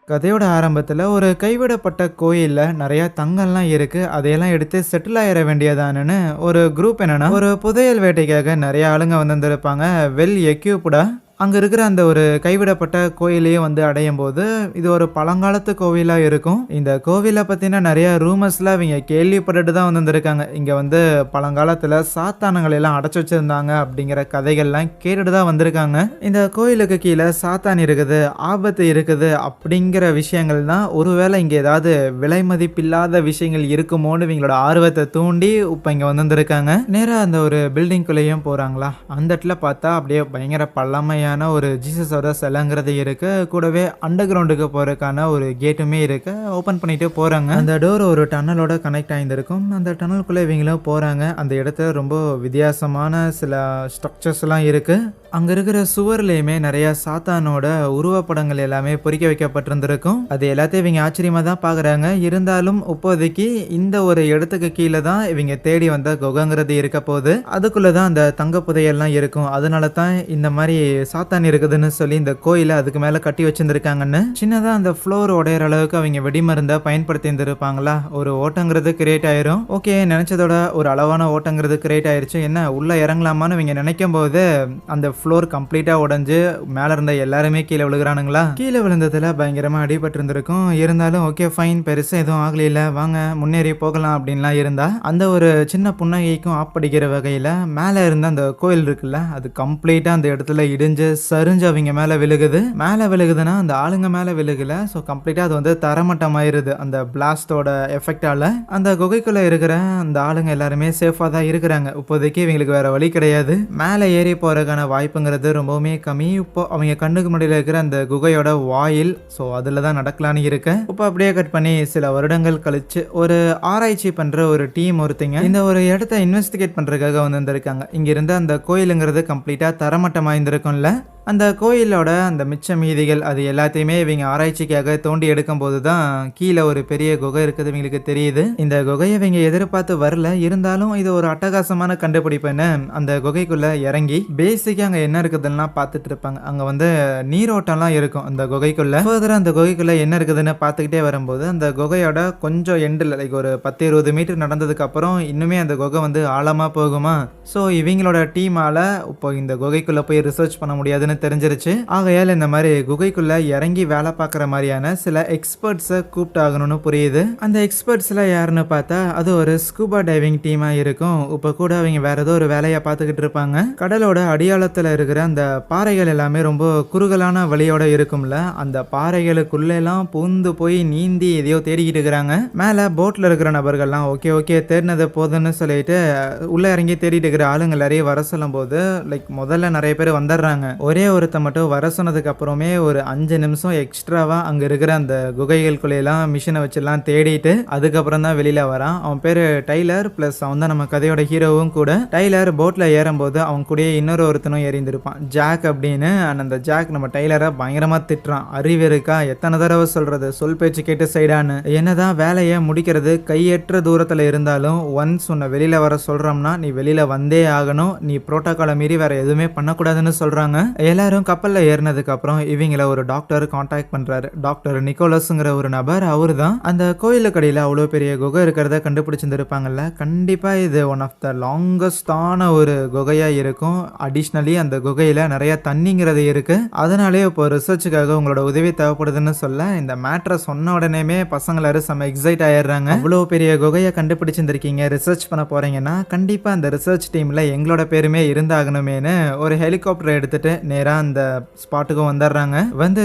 கதையோட ஆரம்பத்துல ஒரு கைவிடப்பட்ட கோயில்ல நெறைய தங்கம்லாம் இருக்கு. அதையெல்லாம் எடுத்து செட்டில் ஆயிற வேண்டியதானன்னு ஒரு குரூப் என்னன்னா, ஒரு புதையல் வேட்டைக்காக நெறைய ஆளுங்க வந்திருந்திருப்பாங்க. வெல் எக்யூப்டா. அங்க இருக்கிற அந்த ஒரு கைவிடப்பட்ட கோயிலையும் அடையும்போது, இது ஒரு பழங்காலத்து கோவிலா இருக்கும். இந்த கோவில பத்தின நெறைய ரூமர்ஸ்லாம் இவங்க கேள்விப்பட்டுட்டு தான் வந்திருக்காங்க. இங்க பழங்காலத்துல சாத்தானுங்கள எல்லாம் அடைச்சு வச்சிருந்தாங்க அப்படிங்கிற கதைகள்லாம் கேட்டுட்டு தான் வந்திருக்காங்க. இந்த கோயிலுக்கு கீழ சாத்தான் இருக்குது, ஆபத்து இருக்குது அப்படிங்கிற விஷயங்கள் தான் ஒருவேளை இங்க ஏதாவது விலை மதிப்பில்லாத விஷயங்கள் இருக்குமோன்னு இவங்களோட ஆர்வத்த தூண்டி இப்ப இங்க வந்திருக்காங்க. நேரா அந்த ஒரு பில்டிங்குள்ளேயும் போறாங்களா, அந்த இடத்துல பார்த்தா அப்படியே பயங்கர பழமையான ஒரு ஜீசஸோட சிலைங்கிறது இருக்கு. கூடவே அண்டர் கிரவுண்டுக்கு போறதுக்கான ஒரு கேட்டுமே இருக்கு. ஓபன் பண்ணிட்டு போறாங்க. அந்த டோர் ஒரு டன்னலோட கனெக்ட் ஆயிருக்கும். அந்த டன்னலுக்குள்ள இவங்களும் போறாங்க. அந்த இடத்துல ரொம்ப வித்தியாசமான சில ஸ்ட்ரக்சர்ஸ்லாம் இருக்கு. அங்க இருக்கிற சுவர்லயுமே நிறைய சாத்தானோட உருவப்படங்கள் எல்லாமே பொறிக்க வைக்கப்பட்டிருந்திருக்கும். அது எல்லாத்தையும் இவங்க ஆச்சரியமா தான் பாக்குறாங்க. இருந்தாலும் இப்போதைக்கு இந்த ஒரு இடத்துக்கு கீழே தான் இவங்க தேடி வந்த குகைங்கிறது இருக்க போது. அதுக்குள்ளதான் அந்த தங்க புதையெல்லாம் இருக்கும். அதனால தான் இந்த மாதிரி சாத்தான் இருக்குதுன்னு சொல்லி இந்த கோயிலை அதுக்கு மேல கட்டி வச்சிருந்திருக்காங்கன்னு. சின்னதா அந்த ஃப்ளோர் உடையிற அளவுக்கு அவங்க வெடிமருந்தை பயன்படுத்தி இருந்திருப்பாங்களா, ஒரு ஓட்டங்கிறது கிரியேட் ஆயிரும். ஓகே, நினைச்சதோட ஒரு அளவான ஓட்டங்கிறது கிரியேட் ஆயிருச்சு. என்ன உள்ள இறங்கலாமான்னு இவங்க நினைக்கும் போது அந்த ஃப்ளோர் கம்ப்ளீட்டா உடைஞ்சு மேல இருந்த எல்லாருமே கீழே விழுகுறானுங்களா. கீழே விழுந்ததுல பயங்கரமா அடிபட்டு இருந்திருக்கும். இருந்தாலும் ஓகே ஃபைன், பெருசா எதுவும் ஆகல, வாங்க முன்னேறி போகலாம் அப்படின்லாம் இருந்தா அந்த ஒரு சின்ன புன்னகைக்கும் ஆப்படிக்கிற வகையில மேல இருந்த அந்த கோயில் இருக்குல்ல, அது கம்ப்ளீட்டா அந்த இடத்துல இடிஞ்சு சரிஞ்சு அவங்க மேல விழுகுது. மேல விழுகுதுன்னா அந்த ஆளுங்க மேல விழுகல. ஸோ கம்ப்ளீட்டா அது தரமட்டமாயிருது அந்த பிளாஸ்டோட எஃபெக்டால. அந்த குகைக்குள்ள இருக்கிற அந்த ஆளுங்க எல்லாருமே சேஃபா தான் இருக்கிறாங்க. இப்போதைக்கு இவங்களுக்கு வேற வழி கிடையாது. மேல ஏறி போறதுக்கான வாய்ப்புங்கிறது ரொம்பவுமே கம்மி. இப்போ அவங்க கண்ணுக்கு முன்னாடியில் இருக்கிற அந்த குகையோட வாயில், ஸோ அதில் தான் நடக்கலான்னு இருக்கு. இப்போ அப்படியே கட் பண்ணி சில வருடங்கள் கழிச்சு ஒரு ஆராய்ச்சி பண்ற ஒரு டீம் ஒருத்தங்க இந்த ஒரு இடத்த இன்வெஸ்டிகேட் பண்றதுக்காக வந்திருக்காங்க. இங்க இருந்த அந்த கோயிலுங்கிறது கம்ப்ளீட்டா தரமட்டமா இருந்திருக்கும்ல. அந்த கோயிலோட அந்த மிச்ச மீதிகள் அது எல்லாத்தையுமே இவங்க ஆராய்ச்சிக்காக தோண்டி எடுக்கும் போது தான் கீழே ஒரு பெரிய குகை இருக்குது இவங்களுக்கு தெரியுது. இந்த குகையை இவங்க எதிர்பார்த்து வரல. இருந்தாலும் இது ஒரு அட்டகாசமான கண்டுபிடிப்புன்னு அந்த குகைக்குள்ள இறங்கி பேசிக்கா அங்க என்ன இருக்குதுன்னா பார்த்துட்டு இருப்பாங்க. அங்க நீரோட்டம்லாம் இருக்கும் அந்த குகைக்குள்ள. ஃபர்தரா அந்த குகைக்குள்ள என்ன இருக்குதுன்னு பார்த்துக்கிட்டே வரும்போது அந்த குகையோட கொஞ்சம் எண்டில் லைக் ஒரு 10-20 மீட்டர் நடந்ததுக்கு அப்புறம் இன்னுமே அந்த குகை ஆழமா போகுமா. ஸோ இவங்களோட டீமால இப்போ இந்த குகைக்குள்ள போய் ரிசர்ச் பண்ண முடியாதுன்னு தெரிஞ்சிருச்சு. ஆகையால் இந்த மாதிரி குகைக்குள்ள இறங்கி வேலை பார்க்குற மாதிரியான சில எக்ஸ்பர்ட்ஸை கூப்பிட்டாகணும்னு புரியுது. அந்த எக்ஸ்பர்ட்ஸ்ல யாருன்னு பார்த்தா அது ஒரு ஸ்கூபா டைவிங் டீமா இருக்கும். இப்போ கூட அவங்க வேற ஏதோ ஒரு வேலையை பார்த்துக்கிட்டு இருப்பாங்க. கடலோட அடியாளத்தில் இருக்கிற அந்த பாறைகள் எல்லாமே ரொம்ப குறுகலான வழியோட இருக்கும்ல, அந்த பாறைகளுக்குள்ள எல்லாம் பூந்து போய் நீந்தி எதையோ தேடிக்கிட்டு இருக்கிறாங்க. மேல போட்ல இருக்கிற நபர்கள்லாம் ஓகே ஓகே தேடினது போதுன்னு சொல்லிட்டு உள்ள இறங்கி தேடிட்டு இருக்கிற ஆளுங்க எல்லாரையும் வர சொல்லும் போது லைக் முதல்ல நிறைய பேர் வந்துடுறாங்க. ஒரே ஒருத்த மட்டும் வர சொன்னதுக்கு அப்புறமே ஒரு 5 நிமிஷம் எக்ஸ்ட்ராவா அங்க இருக்கிற அந்த குகைகளுக்குள்ளெல்லாம் மிஷினை வச்செல்லாம் தேடிட்டு அதுக்கப்புறம் தான் வெளியில வரான். அவன் பேரு டைலர், பிளஸ் அவன் தான் நம்ம கதையோட ஹீரோவும் கூட. டைலர் போட்ல ஏறும்போது அவன் கூட இன்னொரு ஒருத்தனும் ஏறி இருந்திருப்பான், ஜாக் அப்படின்னு. அந்த ஜாக் நம்ம டைலரை பயங்கரமா திட்டுறான். அறிவு இருக்கா, எத்தனை தடவை சொல்றது, சொல் பேச்சு கேட்டு சைடான்னு. என்னதான் வேலையை முடிக்கிறது கையேற்ற தூரத்துல இருந்தாலும் ஒன்ஸ் உன்னை வெளியில வர சொல்றோம்னா நீ வெளியில வந்தே ஆகணும், நீ புரோட்டோகாலை மீறி வேற எதுவுமே பண்ணக்கூடாதுன்னு சொல்றாங்க. எல்லாரும் கப்பல்ல ஏறினதுக்கு அப்புறம் இவங்கள ஒரு டாக்டர் கான்டாக்ட் பண்றாரு. டாக்டர் நிக்கோலஸ்ங்கிற ஒரு நபர். அவரு தான் அந்த கோயிலுக்கு அடியில அவ்வளவு பெரிய குகை இருக்கிறத கண்டுபிடிச்சிருப்பாங்கல்ல. கண்டிப்பா இது ஒன் ஆஃப் த லாங்கஸ்டான ஒரு குகையா இருக்கும். அடிஷ்னலி அந்த குகையில நிறைய தண்ணிங்கிறது இருக்கு. அதனாலே இப்போ ரிசர்ச்சுக்காக உங்களோட உதவி தேவைப்படுதுன்னு சொல்ல இந்த மேட்ரை சொன்ன உடனேமே பசங்க எல்லாரும் செம்ம எக்ஸைட் ஆயிடுறாங்க. அவ்வளவு பெரிய குகையை கண்டுபிடிச்சிருக்கீங்க, ரிசர்ச் பண்ண போறீங்கன்னா கண்டிப்பா அந்த ரிசர்ச் டீம்ல எங்களோட பேருமே இருந்தாகணுமேனு ஒரு ஹெலிகாப்டர் எடுத்துட்டு நேரா அந்த ஸ்பாட்டுக்கும் வந்துடுறாங்க.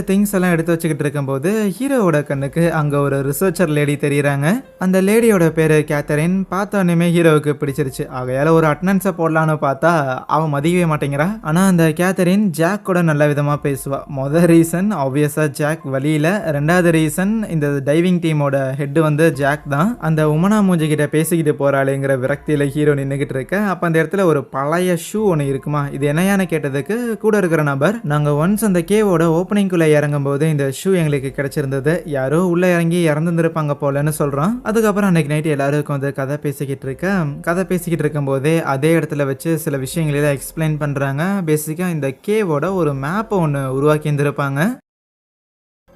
திங்ஸ் எல்லாம் எடுத்து வச்சுக்கிட்டு இருக்கும்போது ஹீரோவோட கண்ணுக்கு அங்க ஒரு ரிசர்ச்சர் லேடி தெரியுறாங்க. அந்த லேடியோட பேரு கேத்தரின். பார்த்தோன்னே ஹீரோவுக்கு பிடிச்சிருச்சு. ஆகையால ஒரு அட்டனன்ஸை போடலான்னு பார்த்தா அவன் மதிக்கவே மாட்டேங்கிறா. ஆனா அந்த கேத்தரின் ஜாக் கூட நல்ல விதமா பேசுவா. மொதல் ரீசன் ஆப்வியஸா ஜாக் வழியில, ரெண்டாவது ரீசன் இந்த டைவிங் டீமோட ஹெட் ஜாக் தான். அந்த உமனா மூஞ்சி கிட்ட பேசிக்கிட்டு போறாளுங்கிற விரக்தியில ஹீரோ நின்னுகிட்டு இருக்க. அப்ப அந்த இடத்துல ஒரு பழைய ஷூ ஒன்று இருக்குமா, இது என்னையான்னு கேட்டதுக்கு கூட இருக்கிற நபர், நாங்க ஒன்ஸ் அந்த கேவோட ஓப்பனிங்குள்ள இறங்கும் போது இந்த ஷூ எங்களுக்கு கிடைச்சிருந்தது, யாரோ உள்ள இறங்கி இறந்துருப்பாங்க போலன்னு சொல்றான். அதுக்கப்புறம் அன்னைக்கு நைட் எல்லாருக்கும் கதை பேசிக்கிட்டு இருக்கும் போதே அதே இடத்துல வச்சு சில விஷயங்களை எக்ஸ்பிளைன் பண்றாங்க. பேசிக்கா இந்த கேவோட ஒரு மேப்பை ஒன்று உருவாக்கி இருந்திருப்பாங்க.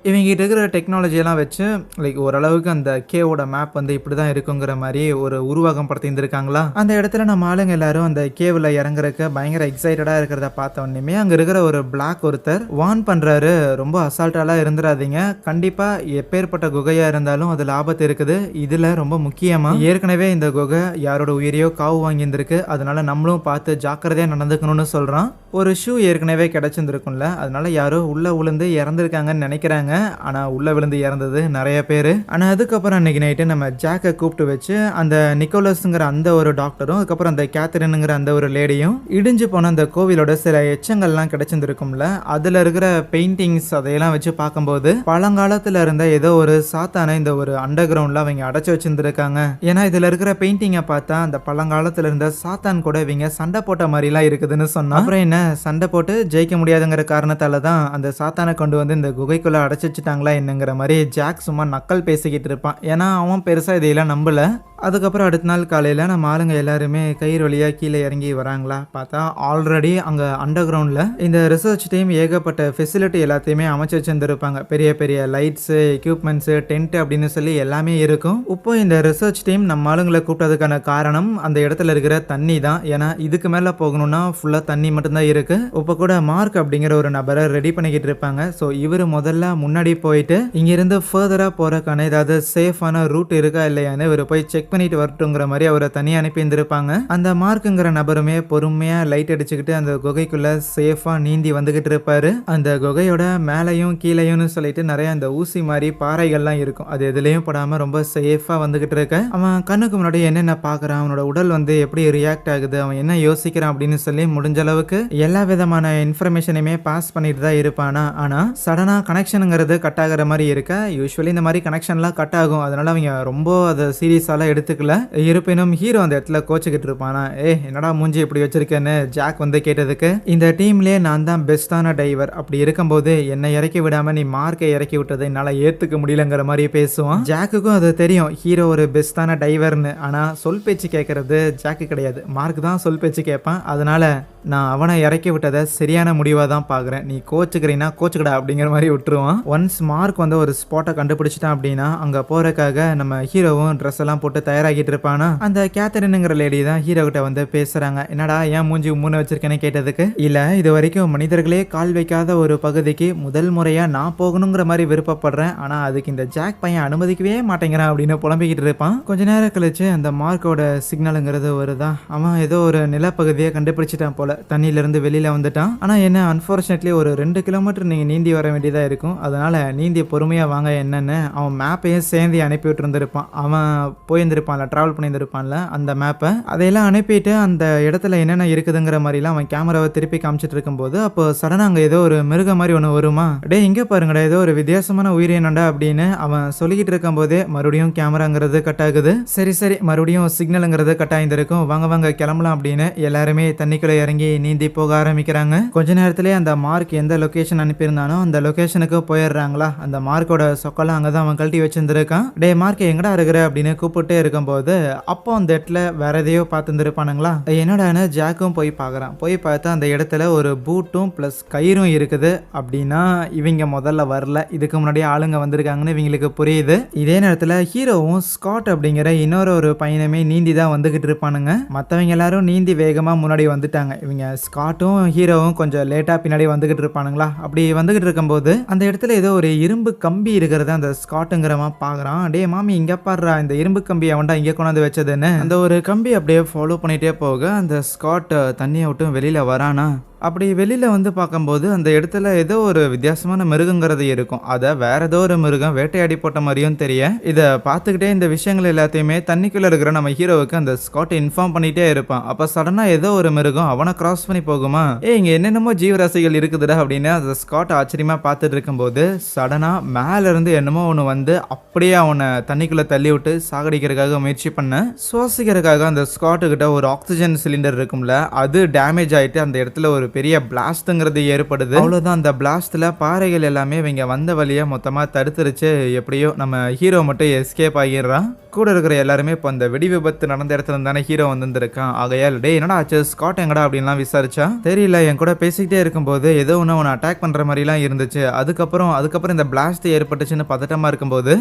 இவங்க கிட்ட இருக்கிற டெக்னாலஜி எல்லாம் வச்சு லைக் ஓரளவுக்கு அந்த கேவோட மேப் வந்து இப்படிதான் இருக்குங்கிற மாதிரி ஒரு உருவாக்கம் படுத்திருந்திருக்காங்களா. அந்த இடத்துல நம்ம ஆளுங்க எல்லாரும் அந்த கேவ்ல இறங்குறதுக்கு பயங்கர எக்ஸைட்டடா இருக்கிறத பார்த்த உடனே அங்க இருக்கிற ஒரு பிளாக் ஒருத்தர் வார்ன் பண்றாரு, ரொம்ப அசால்ட்டாலாம் இருந்துடாதீங்க, கண்டிப்பா எப்பேற்பட்ட குகையா இருந்தாலும் அதுல ஆபத்து இருக்குது. இதுல ரொம்ப முக்கியமா ஏற்கனவே இந்த குகை யாரோட உயிரையோ காவு வாங்கியிருந்திருக்கு, அதனால நம்மளும் பார்த்து ஜாக்கிரதையா நடந்துக்கணும்னு சொல்றான். ஒரு ஷூ ஏற்கனவே கிடைச்சிருந்துருக்கும்ல, அதனால யாரோ உள்ள விழுந்து இறந்துருக்காங்கன்னு நினைக்கிறாங்க. ஆனா உள்ள விழுந்து இறந்தது நிறைய பேரு. ஆனா அதுக்கப்புறம் அன்னைக்கு நைட்டு நம்ம ஜாக்கை கூப்பிட்டு வச்சு அந்த நிக்கோலஸ்ங்கிற அந்த ஒரு டாக்டரும் அதுக்கப்புறம் அந்த கேத்தரினுங்கிற அந்த ஒரு லேடியும் இடிஞ்சு போன அந்த கோவிலோட சில எச்சங்கள்லாம் கிடைச்சிருந்துருக்கும்ல, அதுல இருக்கிற பெயிண்டிங்ஸ் அதையெல்லாம் வச்சு பார்க்கும்போது பழங்காலத்துல இருந்த ஏதோ ஒரு சாத்தான இந்த ஒரு அண்டர் கிரவுண்ட்ல அவங்க அடைச்சு வச்சிருந்திருக்காங்க. ஏன்னா இதுல இருக்கிற பெயிண்டிங்கை பார்த்தா அந்த பழங்காலத்துல இருந்த சாத்தான் கூட இவங்க சண்டை போட்ட மாதிரிலாம் இருக்குதுன்னு சொன்னா, அப்புறம் என்ன சண்டை போட்டு ஜெயிக்க முடியாதுங்கிற காரணத்தால தான் அந்த சாத்தானை கொண்டு வந்து இந்த குகைக்குள்ள அடைச்சு வச்சுட்டாங்களா என்னங்கிற மாதிரி ஜாக் சும்மா நக்கல் பேசிக்கிட்டு இருப்பான். ஏன்னா அவன் பெருசா இதையெல்லாம் நம்பல. அதுக்கப்புறம் அடுத்த நாள் காலையில் நம்ம ஆளுங்க எல்லாருமே கயிறு வழியாக கீழே இறங்கி வராங்களா பார்த்தா ஆல்ரெடி அங்கே அண்டர் கிரவுண்டில் இந்த ரிசர்ச் டீம் ஏகப்பட்ட ஃபெசிலிட்டி எல்லாத்தையுமே அமைச்சு வச்சுருந்துருப்பாங்க. பெரிய பெரிய லைட்ஸு, எக்யூப்மெண்ட்ஸு, டென்ட் அப்படின்னு சொல்லி எல்லாமே இருக்கும். இப்போ இந்த ரிசர்ச் டீம் நம்ம ஆளுங்களை கூப்பிட்டதுக்கான காரணம் அந்த இடத்துல இருக்கிற தண்ணி தான். ஏன்னா இதுக்கு மேலே போகணும்னா ஃபுல்லாக தண்ணி மட்டும்தான் இருக்கு. இப்போ கூட மார்க் அப்படிங்கிற ஒரு நபரை ரெடி பண்ணிக்கிட்டு இருப்பாங்க. ஸோ இவர் முதல்ல முன்னாடி போயிட்டு இங்கிருந்து ஃபர்தராக போகிறக்கான ஏதாவது சேஃபான ரூட் இருக்கா இல்லையான்னு இவர் போய் செக் பண்ணிட்டு வரட்டுங்கிற மாதிரி அவரை தனியாக அனுப்பி இருந்திருப்பாங்க. அந்த மார்க்குங்கிற நபருமே பொறுமையா லைட் அடிச்சுக்கிட்டு அந்த குகைக்குள்ள சேஃபா நீந்தி வந்துகிட்டு இருப்பாரு. அந்த குகையோட மேலையும் கீழையும் சொல்லிட்டு நிறைய அந்த ஊசி மாதிரி பாறைகள்லாம் இருக்கும். அது எதுலயும் படாம ரொம்ப சேஃபா வந்துகிட்டு இருக்க அவன் கண்ணுக்கு முன்னாடி என்னென்ன பாக்குறான், அவனோட உடல் வந்து எப்படி ரியாக்ட் ஆகுது, அவன் என்ன யோசிக்கிறான் அப்படின்னு சொல்லி முடிஞ்ச அளவுக்கு எல்லா விதமான இன்ஃபர்மேஷனையுமே பாஸ் பண்ணிட்டு தான் இருப்பானா. ஆனா சடனா கனெக்ஷனுங்கிறது கட் ஆகிற மாதிரி இருக்க. யூஸ்வலி இந்த மாதிரி கனெக்ஷன்லாம் கட் ஆகும், அதனால அவங்க ரொம்ப அதை சீரியஸால எடுத்துக்கல. இருப்பினும் ஹீரோ அந்த இடத்துல கோச்சுக்கிட்டு இருப்பானா, என்னடா மூஞ்சி இப்படி வச்சிருக்கேன்னு ஜாக் வந்து கேட்டதுக்கு, இந்த டீம்லயே நான் தான் பெஸ்டான டைவர், அப்படி இருக்கும்போது என்னை இறக்கி விடாம நீ மார்க்கை இறக்கி விட்டதை என்னால ஏத்துக்க முடியலங்கிற மாதிரி பேசுவான். ஜாக்குக்கும் அது தெரியும் ஹீரோ ஒரு பெஸ்டான டைவர்னு. ஆனா சொல் பேச்சு கேட்கறது ஜாக்கு கிடையாது, மார்க் தான் சொல் பேச்சு கேட்பான். அதனால நான் அவனை இறக்கி விட்டதை சரியான முடிவாக தான் பார்க்குறேன், நீ கோச்சுக்கிறீன்னா கோச்சுக்கடா அப்படிங்கிற மாதிரி விட்டுருவான். ஒன்ஸ் மார்க் வந்து ஒரு ஸ்பாட்டை கண்டுபிடிச்சிட்டான் அப்படின்னா அங்கே போகிறக்காக நம்ம ஹீரோவும் ட்ரெஸ் எல்லாம் போட்டு தயாராகிட்டு இருப்பானா. அந்த கேத்தரினுங்கிற லேடி தான் ஹீரோ கிட்ட வந்து பேசுகிறாங்க. என்னடா ஏன் மூஞ்சி உம்முன்னு வச்சிருக்கேன்னு கேட்டதுக்கு, இல்லை இது வரைக்கும் மனிதர்களே கால் வைக்காத ஒரு பகுதிக்கு முதல் முறையாக நான் போகணுங்கிற மாதிரி விருப்பப்படுறேன், ஆனால் அதுக்கு இந்த ஜாக் பையன் அனுமதிக்கவே மாட்டேங்கிறான் அப்படின்னு புலம்பிக்கிட்டு இருப்பான். கொஞ்ச நேரம் கழிச்சு அந்த மார்க்கோட சிக்னலுங்கிறது வருதான். அவன் ஏதோ ஒரு நிலப்பகுதியை கண்டுபிடிச்சிட்டான் போல, தண்ணியிலிருந்து வெளியில வந்துட்டான். ஆனா என்ன அன்பார்ச்சுனேட்லி ஒரு 2 கிலோமீட்டர் நீங்க நீந்தி வர வேண்டியதா இருக்கும், அதனால நீந்தி பொறுமையா வாங்க என்னன்னு அவன் மேப்பையும் சேர்ந்து அனுப்பி விட்டு இருந்திருப்பான். அவன் போயிருந்திருப்பான்ல, டிராவல் பண்ணியிருந்திருப்பான்ல அந்த மேப்பை, அதையெல்லாம் அனுப்பிட்டு அந்த இடத்துல என்னென்ன இருக்குதுங்கிற மாதிரிலாம் அவன் கேமராவை திருப்பி காமிச்சிட்டு இருக்கும்போது அப்போ சடனா அங்கே ஏதோ ஒரு மிருகம் மாதிரி ஒன்று வருமா, டே இங்கே பாருங்கடா ஏதோ ஒரு வித்தியாசமான உயிரினண்டா அப்படின்னு அவன் சொல்லிக்கிட்டு இருக்கும் போதே மறுபடியும் கேமராங்கிறது கட் ஆகுது. சரி சரி மறுபடியும் சிக்னலுங்கிறது கட் ஆயிருந்திருக்கும், வாங்க வாங்க கிளம்பலாம் அப்படின்னு எல்லாருமே தண்ணிக்குள்ள இறங்கி நீந்தி போக ஆரம்பிக்கிறாங்க. கொஞ்ச நேரத்திலே அந்த மார்க் எந்த லொகேஷன் அனுப்பியிருந்தானோ அந்த லொகேஷனுக்கு போயிடுறாங்களா. அந்த மார்க்கோட சொக்கெல்லாம் அங்கதான் அவன் கழட்டி வச்சிருந்திருக்கான். டே மார்க் எங்கடா இருக்கிற அப்படின்னு கூப்பிட்டே இருக்கும்போது அப்போ அந்த இடத்துல வேற எதையோ பார்த்துருப்பானுங்களா. என்னடான்னு ஜாக்கும் போய் பார்க்கறான். போய் பார்த்தா அந்த இடத்துல ஒரு பூட்டும் பிளஸ் கயிறும் இருக்குது. அப்படின்னா இவங்க முதல்ல வரல, இதுக்கு முன்னாடியே ஆளுங்க வந்திருக்காங்கன்னு இவங்களுக்கு புரியுது. இதே நேரத்தில் ஹீரோவும் ஸ்காட் அப்படிங்கிற இன்னொரு பையனுமே நீந்தி தான் வந்துகிட்டு இருப்பானுங்க. மற்றவங்க எல்லாரும் நீந்தி வேகமா முன்னாடி வந்துட்டாங்க. இவங்க ஸ்காட்டும் ஹீரோவும் கொஞ்சம் லேட்டா பின்னாடி வந்துகிட்டு இருப்பானுங்களா. அப்படி வந்துகிட்டு இருக்கும்போது அந்த இடத்துல ஏதோ ஒரு இரும்பு கம்பி இருக்கிறத அந்த ஸ்காட்டுங்கிறவன் பாக்குறான். டே மாமி இங்க பாடுறா, இந்த இரும்பு கம்பி அவன்டா இங்க கொண்டாந்து வச்சதுன்னு அந்த ஒரு கம்பி அப்படியே ஃபாலோ பண்ணிட்டே போக அந்த ஸ்காட் தண்ணியை விட்டு வெளியில வரானா. அப்படி வெளியில் வந்து பார்க்கும்போது அந்த இடத்துல ஏதோ ஒரு வித்தியாசமான மிருகங்கிறது இருக்கும். அதை வேற ஏதோ ஒரு மிருகம் வேட்டையாடி போட்ட மாதிரியும் தெரிய, இதை பார்த்துக்கிட்டே இந்த விஷயங்கள் எல்லாத்தையுமே தண்ணிக்குள்ளே இருக்கிற நம்ம ஹீரோவுக்கு அந்த ஸ்காட் இன்ஃபார்ம் பண்ணிகிட்டே இருப்பான். அப்போ சடனாக ஏதோ ஒரு மிருகம் அவனை கிராஸ் பண்ணி போகுமா, இங்கே என்னென்னமோ ஜீவராசிகள் இருக்குதுடா அப்படின்னு அந்த ஸ்காட் ஆச்சரியமாக பார்த்துட்டு இருக்கும்போது சடனாக மேலேருந்து என்னமோ ஒன்று வந்து அப்படியே அவனை தண்ணிக்குள்ளே தள்ளி விட்டு சாகடிக்கிறதுக்காக முயற்சி பண்ண, சுவாசிக்கிறதுக்காக அந்த ஸ்காட்டுக்கிட்ட ஒரு ஆக்சிஜன் சிலிண்டர் இருக்கும்ல, அது டேமேஜ் ஆகிட்டு அந்த இடத்துல ஒரு பெரிய பிளாஸ்ட்ங்கிறது ஏற்படுது. அவ்வளவுதான், அந்த பிளாஸ்ட்ல பாறைகள் எல்லாமே இவங்க வந்த வழியா மொத்தமா தடுத்துருச்சு. எப்படியோ நம்ம ஹீரோ மட்டும் எஸ்கேப் ஆகிடுறான். கூட இருக்கிற எல்லாருமே இப்போ அந்த வெடி விபத்து நடந்த இடத்துல இருந்தானே ஹீரோ வந்திருக்கான். ஆகையால் டே என்னடா ஆச்சு, ஸ்காட் எங்கடா அப்படின்லாம் விசாரிச்சா, தெரியல, என் கூட பேசிக்கிட்டே இருக்கும்போது ஏதோ ஒன்று அவனை அட்டாக் பண்ற மாதிரிலாம் இருந்துச்சு. அதுக்கப்புறம் இந்த பிளாஸ்ட் ஏற்பட்டுச்சுன்னு பதட்டமா இருக்கும்போது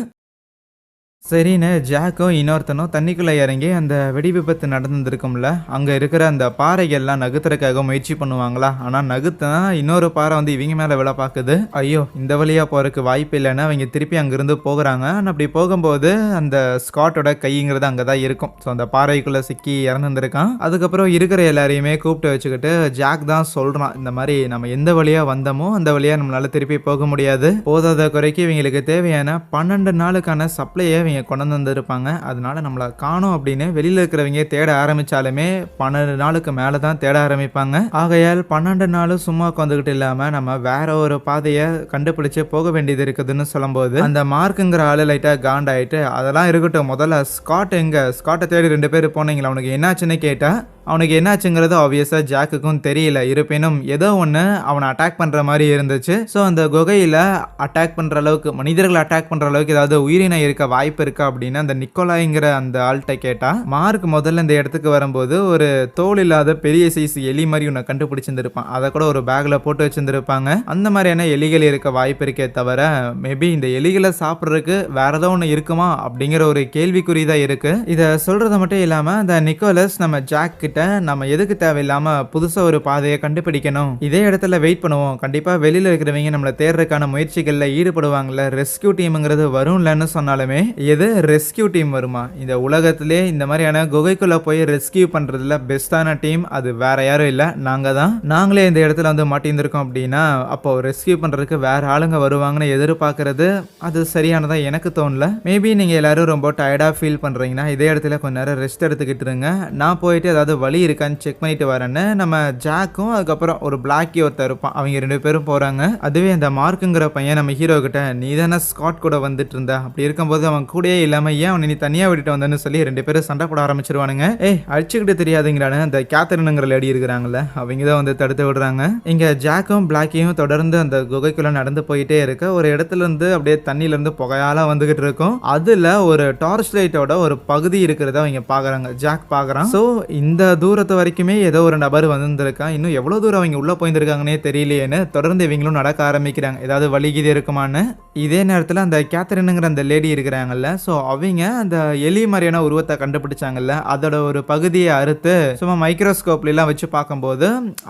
சரின்னு ஜாக்கும் இன்னொருத்தனும் தண்ணிக்குள்ள இறங்கி அந்த வெடி விபத்து நடந்துருக்கும்ல, அங்க இருக்கிற அந்த பாறைகள்லாம் நகுத்துறதுக்காக முயற்சி பண்ணுவாங்களா. ஆனா நகுத்தனா இன்னொரு பாறை வந்து இவங்க மேல விழ பாக்குது. ஐயோ, இந்த வழியா போறதுக்கு வாய்ப்பு இல்லைன்னு அவங்க திருப்பி அங்கிருந்து போகிறாங்க. அப்படி போகும்போது அந்த ஸ்காட்டோட கைங்கிறது அங்கதான் இருக்கும். ஸோ அந்த பாறைக்குள்ள சிக்கி இறந்துருக்கான். அதுக்கப்புறம் இருக்கிற எல்லாரையுமே கூப்பிட்டு வச்சுக்கிட்டு ஜாக் தான் சொல்றான், இந்த மாதிரி நம்ம எந்த வழியா வந்தோமோ அந்த வழியா நம்மளால திருப்பி போக முடியாது. போதாத குறைக்கு இவங்களுக்கு தேவையான 12 நாளுக்கான சப்ளையை கொண்டு வந்திருப்பாங்க. அதனால நம்மள காணோம் அப்படின்னு வெளியில இருக்கிறவங்க தேட ஆரம்பிச்சாலுமே 12 நாளுக்கு மேலதான் தேட ஆரம்பிப்பாங்க. ஆகையால் 12 நாளும் சும்மா உட்காந்துக்கிட்டு இல்லாம நம்ம வேற ஒரு பாதையை கண்டுபிடிச்சு போக வேண்டியது இருக்குதுன்னு சொல்லும்போது அந்த மார்க்குங்கிற ஆளு லைட்டா காண்டாயிட்டு, அதெல்லாம் இருக்கட்டும், முதல்ல ஸ்காட்டை தேடி 2 பேர் போனீங்களா, அவனுக்கு என்னாச்சுன்னு கேட்டா, அவனுக்கு என்னாச்சுங்கிறது ஆப்வியஸா ஜாக்குக்கும் தெரியல. இருப்பினும் ஏதோ ஒன்று அவனை அட்டாக் பண்ற மாதிரி இருந்துச்சு. ஸோ அந்த குகையில அட்டாக் பண்ற அளவுக்கு, மனிதர்களை அட்டாக் பண்ற அளவுக்கு ஏதாவது உயிரினம் இருக்க வாய்ப்பு இருக்கா அப்படின்னு அந்த நிக்கோலாய்ங்கிற அந்த ஆள்கிட்ட கேட்டா, மார்க் முதல்ல இந்த இடத்துக்கு வரும்போது ஒரு தோல் இல்லாத பெரிய சைஸ் எலி மாதிரி ஒன்று கண்டுபிடிச்சிருந்திருப்பான். அதை கூட ஒரு பேக்ல போட்டு வச்சிருந்திருப்பாங்க. அந்த மாதிரியான எலிகள் இருக்க வாய்ப்பு இருக்கே தவிர மேபி இந்த எலிகளை சாப்பிட்றதுக்கு வேற ஏதோ ஒன்று இருக்குமா அப்படிங்கிற ஒரு கேள்விக்குறி தான் இருக்கு. இதை சொல்றது மட்டும் இல்லாம அந்த நிக்கோலஸ் நம்ம ஜாக் நம்ம எதுக்கு தேவையில்லாம புதுசா ஒரு பாதையை கண்டுபிடிக்கணும், இதே இடத்துல வெயிட் பண்ணுவோம், கண்டிப்பா வெளியில இருக்கிறவங்க நம்மளை தேடுறதுக்கான முயற்சிகள்ல ஈடுபடுவாங்கல்ல, ரெஸ்கியூ டீம்ங்கிறது வரும்லன்னு சொன்னாலுமே எது ரெஸ்கியூ டீம் வருமா? இந்த உலகத்திலே இந்த மாதிரியான குகைக்குள்ள போய் ரெஸ்கியூ பண்றதுல பெஸ்டான டீம் அது வேற யாரும் இல்ல, நாங்க தான். நாங்களே இந்த இடத்துல வந்து மாட்டியிருந்திருக்கோம் அப்படின்னா அப்போ ரெஸ்கியூ பண்றதுக்கு வேற ஆளுங்க வருவாங்கன்னு எதிர்பார்க்கறது அது சரியானதா எனக்கு தோணல. மேபி நீங்க எல்லாரும் ரொம்ப டயர்டா ஃபீல் பண்றீங்கன்னா இதே இடத்துல கொஞ்ச நேரம் ரெஸ்ட் எடுத்துக்கிட்டு இருங்க. நான் போயிட்டு ஏதாவது வழி இருக்கான்னு செக் பண்ணிட்டு வரேன்னு நம்ம ஜாக்கும் அதுக்கப்புறம் ஒரு பிளாக்கி ஒருத்தர் இருப்பான், அவங்க 2 பேரும் போறாங்க. அதுவே அந்த மார்க்குங்கிற பையன் நம்ம ஹீரோ கிட்ட, நீ தானே ஸ்காட் கூட வந்துட்டு இருந்த, அப்படி இருக்கும்போது அவன் கூடயே இல்லாம ஏன் அவனை நீ தனியா விட்டுட்டு வந்தேன்னு சொல்லி 2 பேரும் சண்டை போட ஆரம்பிச்சிருவானுங்க. அடிச்சுக்கிட்டு தெரியாதுங்கிறானு அந்த கேத்தரினுங்கிற லேடி இருக்கிறாங்கல்ல, அவங்க தான் வந்து தடுத்து விடுறாங்க. இங்க ஜாக்கும் பிளாக்கியும் தொடர்ந்து அந்த குகைக்குள்ள நடந்து போயிட்டே இருக்க ஒரு இடத்துல இருந்து அப்படியே தண்ணில இருந்து புகையால வந்துகிட்டு இருக்கும். அதுல ஒரு டார்ச் லைட்டோட ஒரு பகுதி இருக்கிறத அவங்க பாக்குறாங்க, ஜாக் பாக்குறான். சோ இந்த தூரத்து வரைக்குமே ஏதோ ஒரு நபர் வந்திருக்கான், இன்னும் எவ்வளவு தூரம் அவங்க உள்ள போயிருக்காங்கன்னே தெரியலையேன்னு தொடர்ந்து இவங்களும் நடக்க ஆரம்பிக்கிறாங்க, ஏதாவது வலிகிது இருக்குமான்னு. இதே நேரத்தில் அந்த கேத்தரினுங்கிற அந்த லேடி இருக்கிறாங்கல்ல, ஸோ அவங்க அந்த எலி மாதிரியான உருவத்தை கண்டுபிடிச்சாங்கல்ல, அதோட ஒரு பகுதியை அறுத்து சும்மா மைக்ரோஸ்கோப்லாம் வச்சு பார்க்கும்போது